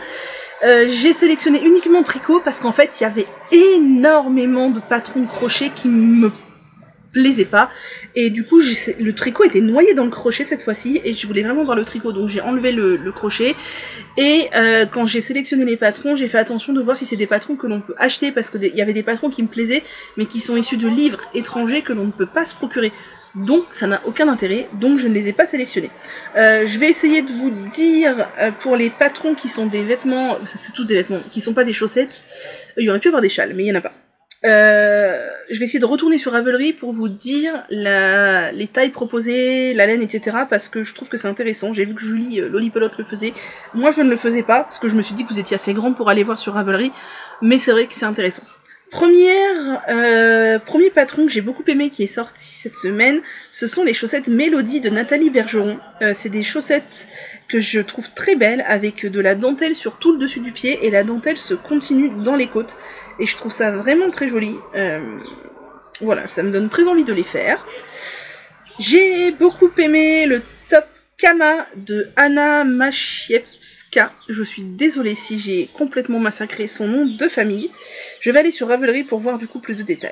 J'ai sélectionné uniquement tricot parce qu'en fait, il y avait énormément de patrons crochet qui me plaisait pas et du coup le tricot était noyé dans le crochet cette fois-ci et je voulais vraiment voir le tricot, donc j'ai enlevé le crochet et quand j'ai sélectionné les patrons, j'ai fait attention de voir si c'est des patrons que l'on peut acheter parce que il y avait des patrons qui me plaisaient mais qui sont issus de livres étrangers que l'on ne peut pas se procurer, donc ça n'a aucun intérêt, donc je ne les ai pas sélectionnés. Je vais essayer de vous dire pour les patrons qui sont des vêtements, c'est tous des vêtements, qui sont pas des chaussettes, il y aurait pu avoir des châles mais il y en a pas. Je vais essayer de retourner sur Ravelry pour vous dire les tailles proposées, la laine, etc. parce que je trouve que c'est intéressant. J'ai vu que Julie Lolipelote le faisait. Moi, je ne le faisais pas parce que je me suis dit que vous étiez assez grand pour aller voir sur Ravelry. Mais c'est vrai que c'est intéressant. Premier patron que j'ai beaucoup aimé qui est sorti cette semaine, ce sont les chaussettes Mélodie de Nathalie Bergeron. C'est des chaussettes que je trouve très belles avec de la dentelle sur tout le dessus du pied et la dentelle se continue dans les côtes. Et je trouve ça vraiment très joli. Voilà, ça me donne très envie de les faire. J'ai beaucoup aimé le top Kama de Anna Maciejewska. Je suis désolée si j'ai complètement massacré son nom de famille. Je vais aller sur Ravelry pour voir du coup plus de détails.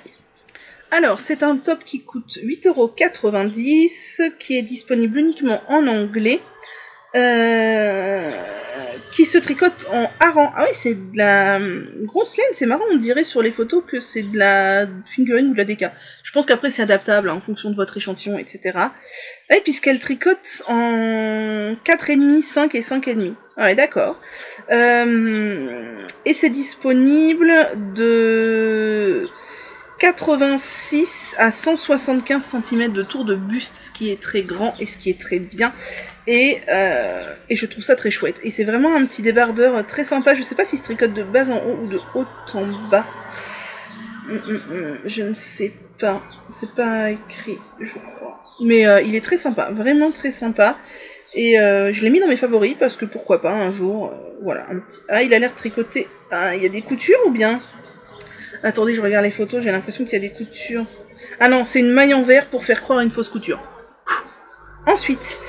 Alors, c'est un top qui coûte 8,90 €, qui est disponible uniquement en anglais. Qui se tricote en hareng. Ah oui, c'est de la grosse laine, c'est marrant, on dirait sur les photos que c'est de la fingering ou de la déca. Je pense qu'après c'est adaptable en fonction de votre échantillon, etc. Et puisqu'elle tricote en 4,5, 5 et 5,5. Ah ouais, d'accord. Et c'est disponible de 86 à 175 cm de tour de buste, ce qui est très grand et ce qui est très bien. Et je trouve ça très chouette. Et c'est vraiment un petit débardeur très sympa. Je sais pas s'il se tricote de bas en haut ou de haut en bas. Je ne sais pas. C'est pas écrit, je crois. Mais il est très sympa. Vraiment très sympa. Et je l'ai mis dans mes favoris parce que pourquoi pas un jour. Voilà, un petit... Ah, il a l'air tricoté. Ah, il y a des coutures ou bien? Attendez, je regarde les photos, j'ai l'impression qu'il y a des coutures. Ah non, c'est une maille en verre pour faire croire à une fausse couture. Ensuite,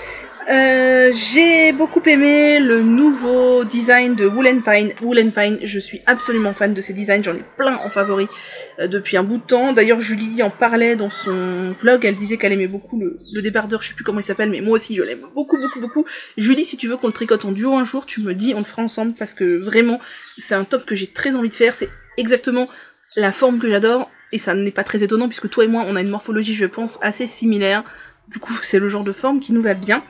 j'ai beaucoup aimé le nouveau design de Wool & Pine. Wool & Pine, je suis absolument fan de ces designs, j'en ai plein en favoris depuis un bout de temps. D'ailleurs, Julie en parlait dans son vlog, elle disait qu'elle aimait beaucoup le débardeur, je sais plus comment il s'appelle, mais moi aussi je l'aime beaucoup, beaucoup, beaucoup. Julie, si tu veux qu'on le tricote en duo un jour, tu me dis, on le fera ensemble, parce que vraiment, c'est un top que j'ai très envie de faire, c'est exactement la forme que j'adore, et ça n'est pas très étonnant, puisque toi et moi, on a une morphologie, je pense, assez similaire. Du coup, c'est le genre de forme qui nous va bien.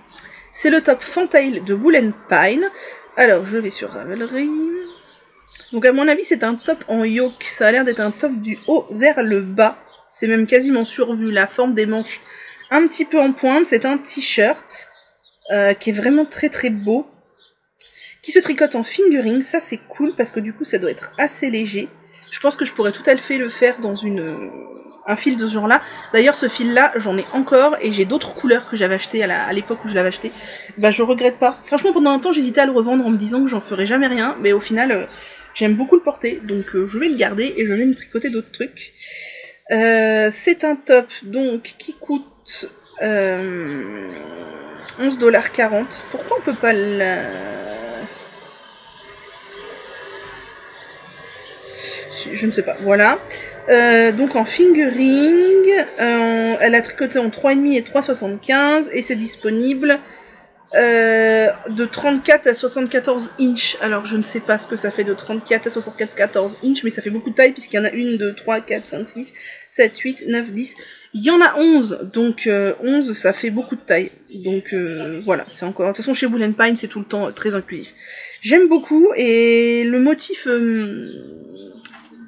C'est le top Fantail de Wool & Pine. Alors, je vais sur Ravelry. Donc, à mon avis, c'est un top en yoke. Ça a l'air d'être un top du haut vers le bas. C'est même quasiment survu. La forme des manches un petit peu en pointe. C'est un t-shirt qui est vraiment très très beau. Qui se tricote en fingering. Ça, c'est cool parce que du coup, ça doit être assez léger. Je pense que je pourrais tout à fait le faire dans un fil de ce genre-là. D'ailleurs, ce fil-là, j'en ai encore, et j'ai d'autres couleurs que j'avais achetées à l'époque où je l'avais acheté. Bah, je regrette pas. Franchement, pendant un temps, j'hésitais à le revendre en me disant que j'en ferais jamais rien, mais au final, j'aime beaucoup le porter, donc je vais le garder, et je vais me tricoter d'autres trucs. C'est un top, donc, qui coûte 11,40 $. Pourquoi on peut pas je ne sais pas, voilà. Donc en fingering, elle a tricoté en 3,5 et 3,75 et c'est disponible de 34 à 74 inches. Alors je ne sais pas ce que ça fait de 34 à 74 inches, mais ça fait beaucoup de taille puisqu'il y en a 1, 2, 3, 4, 5, 6, 7, 8, 9, 10. Il y en a 11, donc 11 ça fait beaucoup de taille. Donc voilà, c'est encore... De toute façon chez Wool & Pine c'est tout le temps très inclusif. J'aime beaucoup et le motif...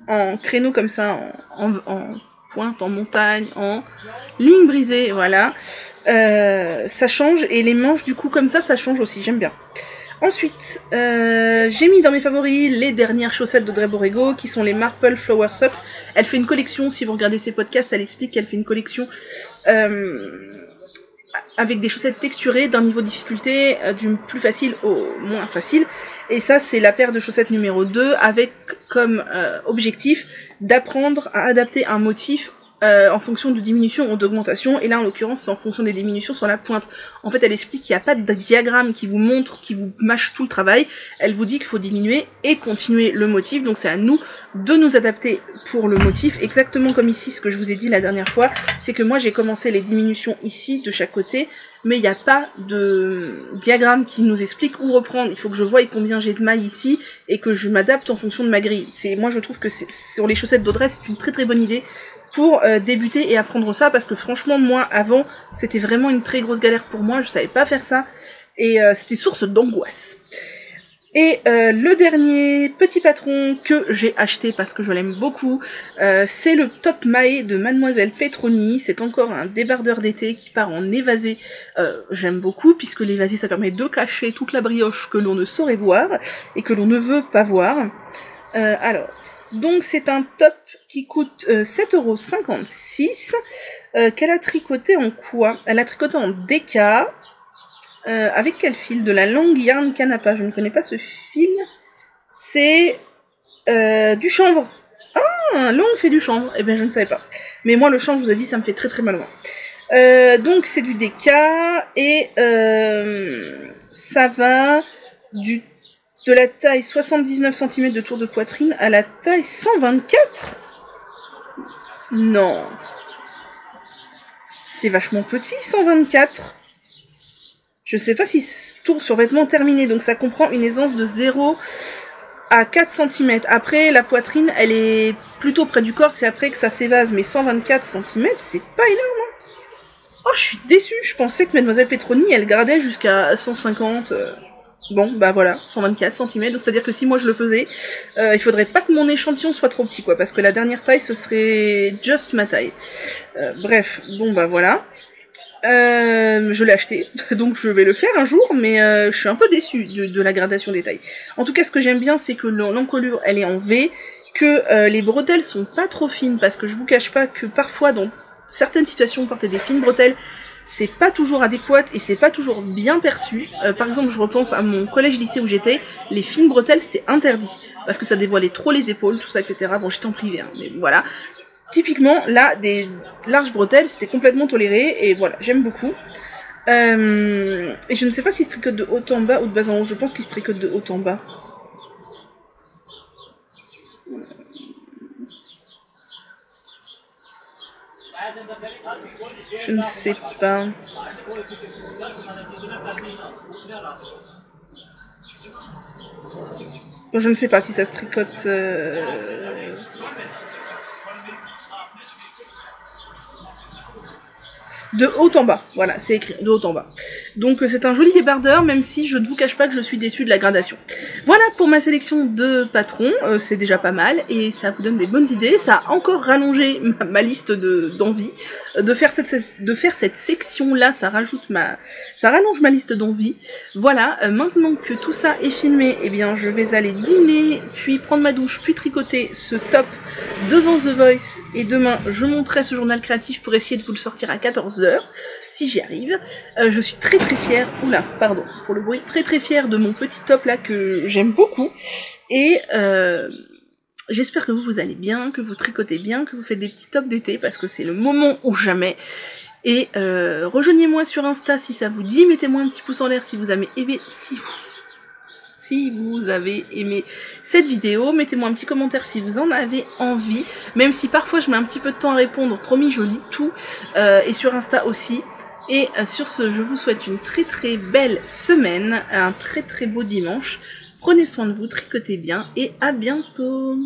en créneau comme ça, en pointe, en montagne, en ligne brisée, voilà. Ça change, et les manches du coup comme ça change aussi, j'aime bien. Ensuite, j'ai mis dans mes favoris les dernières chaussettes d'Audrey Borrego, qui sont les Marple Flower Socks. Elle fait une collection, si vous regardez ses podcasts, elle explique qu'elle fait une collection avec des chaussettes texturées d'un niveau de difficulté du plus facile au moins facile. Et ça, c'est la paire de chaussettes numéro 2 avec comme objectif d'apprendre à adapter un motif en fonction de diminution ou d'augmentation, et là en l'occurrence c'est en fonction des diminutions sur la pointe. En fait elle explique qu'il n'y a pas de diagramme qui vous montre, qui vous mâche tout le travail, elle vous dit qu'il faut diminuer et continuer le motif, donc c'est à nous de nous adapter pour le motif, exactement comme ici ce que je vous ai dit la dernière fois, c'est que moi j'ai commencé les diminutions ici de chaque côté, mais il n'y a pas de diagramme qui nous explique où reprendre, il faut que je voie combien j'ai de mailles ici, et que je m'adapte en fonction de ma grille. Moi je trouve que sur les chaussettes d'Audrey c'est une très très bonne idée, pour débuter et apprendre ça, parce que franchement moi avant c'était vraiment une très grosse galère pour moi, je savais pas faire ça et c'était source d'angoisse. Et le dernier petit patron que j'ai acheté parce que je l'aime beaucoup, c'est le top Mae de Mademoiselle Petroni. C'est encore un débardeur d'été qui part en évasé. J'aime beaucoup puisque l'évasé ça permet de cacher toute la brioche que l'on ne saurait voir et que l'on ne veut pas voir. Alors, donc c'est un top qui coûte 7,56 €, qu'elle a tricoté en quoi? Elle a tricoté en DK, avec quel fil? De la longue yarn canapa, je ne connais pas ce fil, c'est du chanvre. Ah, longue fait du chanvre, eh bien je ne savais pas. Mais moi le chanvre, je vous ai dit, ça me fait très très mal au ventre. Donc c'est du DK, et ça va de la taille 79 cm de tour de poitrine à la taille 124. Non. C'est vachement petit, 124. Je sais pas si tour sur vêtements terminé, donc ça comprend une aisance de 0 à 4 cm. Après, la poitrine, elle est plutôt près du corps, c'est après que ça s'évase, mais 124 cm, c'est pas énorme, hein. Oh, je suis déçue, je pensais que Mademoiselle Petroni, elle gradait jusqu'à 150... Bon, bah voilà, 124 cm, donc c'est-à-dire que si moi je le faisais, il faudrait pas que mon échantillon soit trop petit, quoi, parce que la dernière taille, ce serait just ma taille. Bref, bon bah voilà. Je l'ai acheté, donc je vais le faire un jour, mais je suis un peu déçue de la gradation des tailles. En tout cas, ce que j'aime bien, c'est que l'encolure, elle est en V, que les bretelles sont pas trop fines, parce que je vous cache pas que parfois, dans certaines situations, porter des fines bretelles, c'est pas toujours adéquat et c'est pas toujours bien perçu. Par exemple, je repense à mon collège-lycée où j'étais, les fines bretelles c'était interdit, parce que ça dévoilait trop les épaules, tout ça, etc. Bon, j'étais en privé, hein, mais voilà. Typiquement, là, des larges bretelles, c'était complètement toléré, et voilà, j'aime beaucoup. Et je ne sais pas s'il se tricote de haut en bas ou de bas en haut, je pense qu'il se tricote de haut en bas. Je ne sais pas. Bon, je ne sais pas si ça se tricote... De haut en bas, voilà, c'est écrit, de haut en bas. Donc c'est un joli débardeur, même si je ne vous cache pas que je suis déçue de la gradation. Voilà pour ma sélection de patrons, c'est déjà pas mal, et ça vous donne des bonnes idées. Ça a encore rallongé ma liste d'envies. De faire cette section-là, ça rallonge ma liste d'envies. Voilà, maintenant que tout ça est filmé, eh bien je vais aller dîner, puis prendre ma douche, puis tricoter ce top devant The Voice, et demain je monterai ce journal créatif pour essayer de vous le sortir à 14 h, si j'y arrive. Je suis très très fière, oula, pardon pour le bruit, très très fière de mon petit top là que j'aime beaucoup, et j'espère que vous allez bien, que vous tricotez bien, que vous faites des petits tops d'été, parce que c'est le moment ou jamais. Et rejoignez-moi sur Insta si ça vous dit, mettez-moi un petit pouce en l'air si vous avez aimé, si vous avez aimé cette vidéo, mettez-moi un petit commentaire si vous en avez envie, même si parfois je mets un petit peu de temps à répondre, promis je lis tout, et sur Insta aussi. Et sur ce, je vous souhaite une très très belle semaine, un très très beau dimanche, prenez soin de vous, tricotez bien, et à bientôt.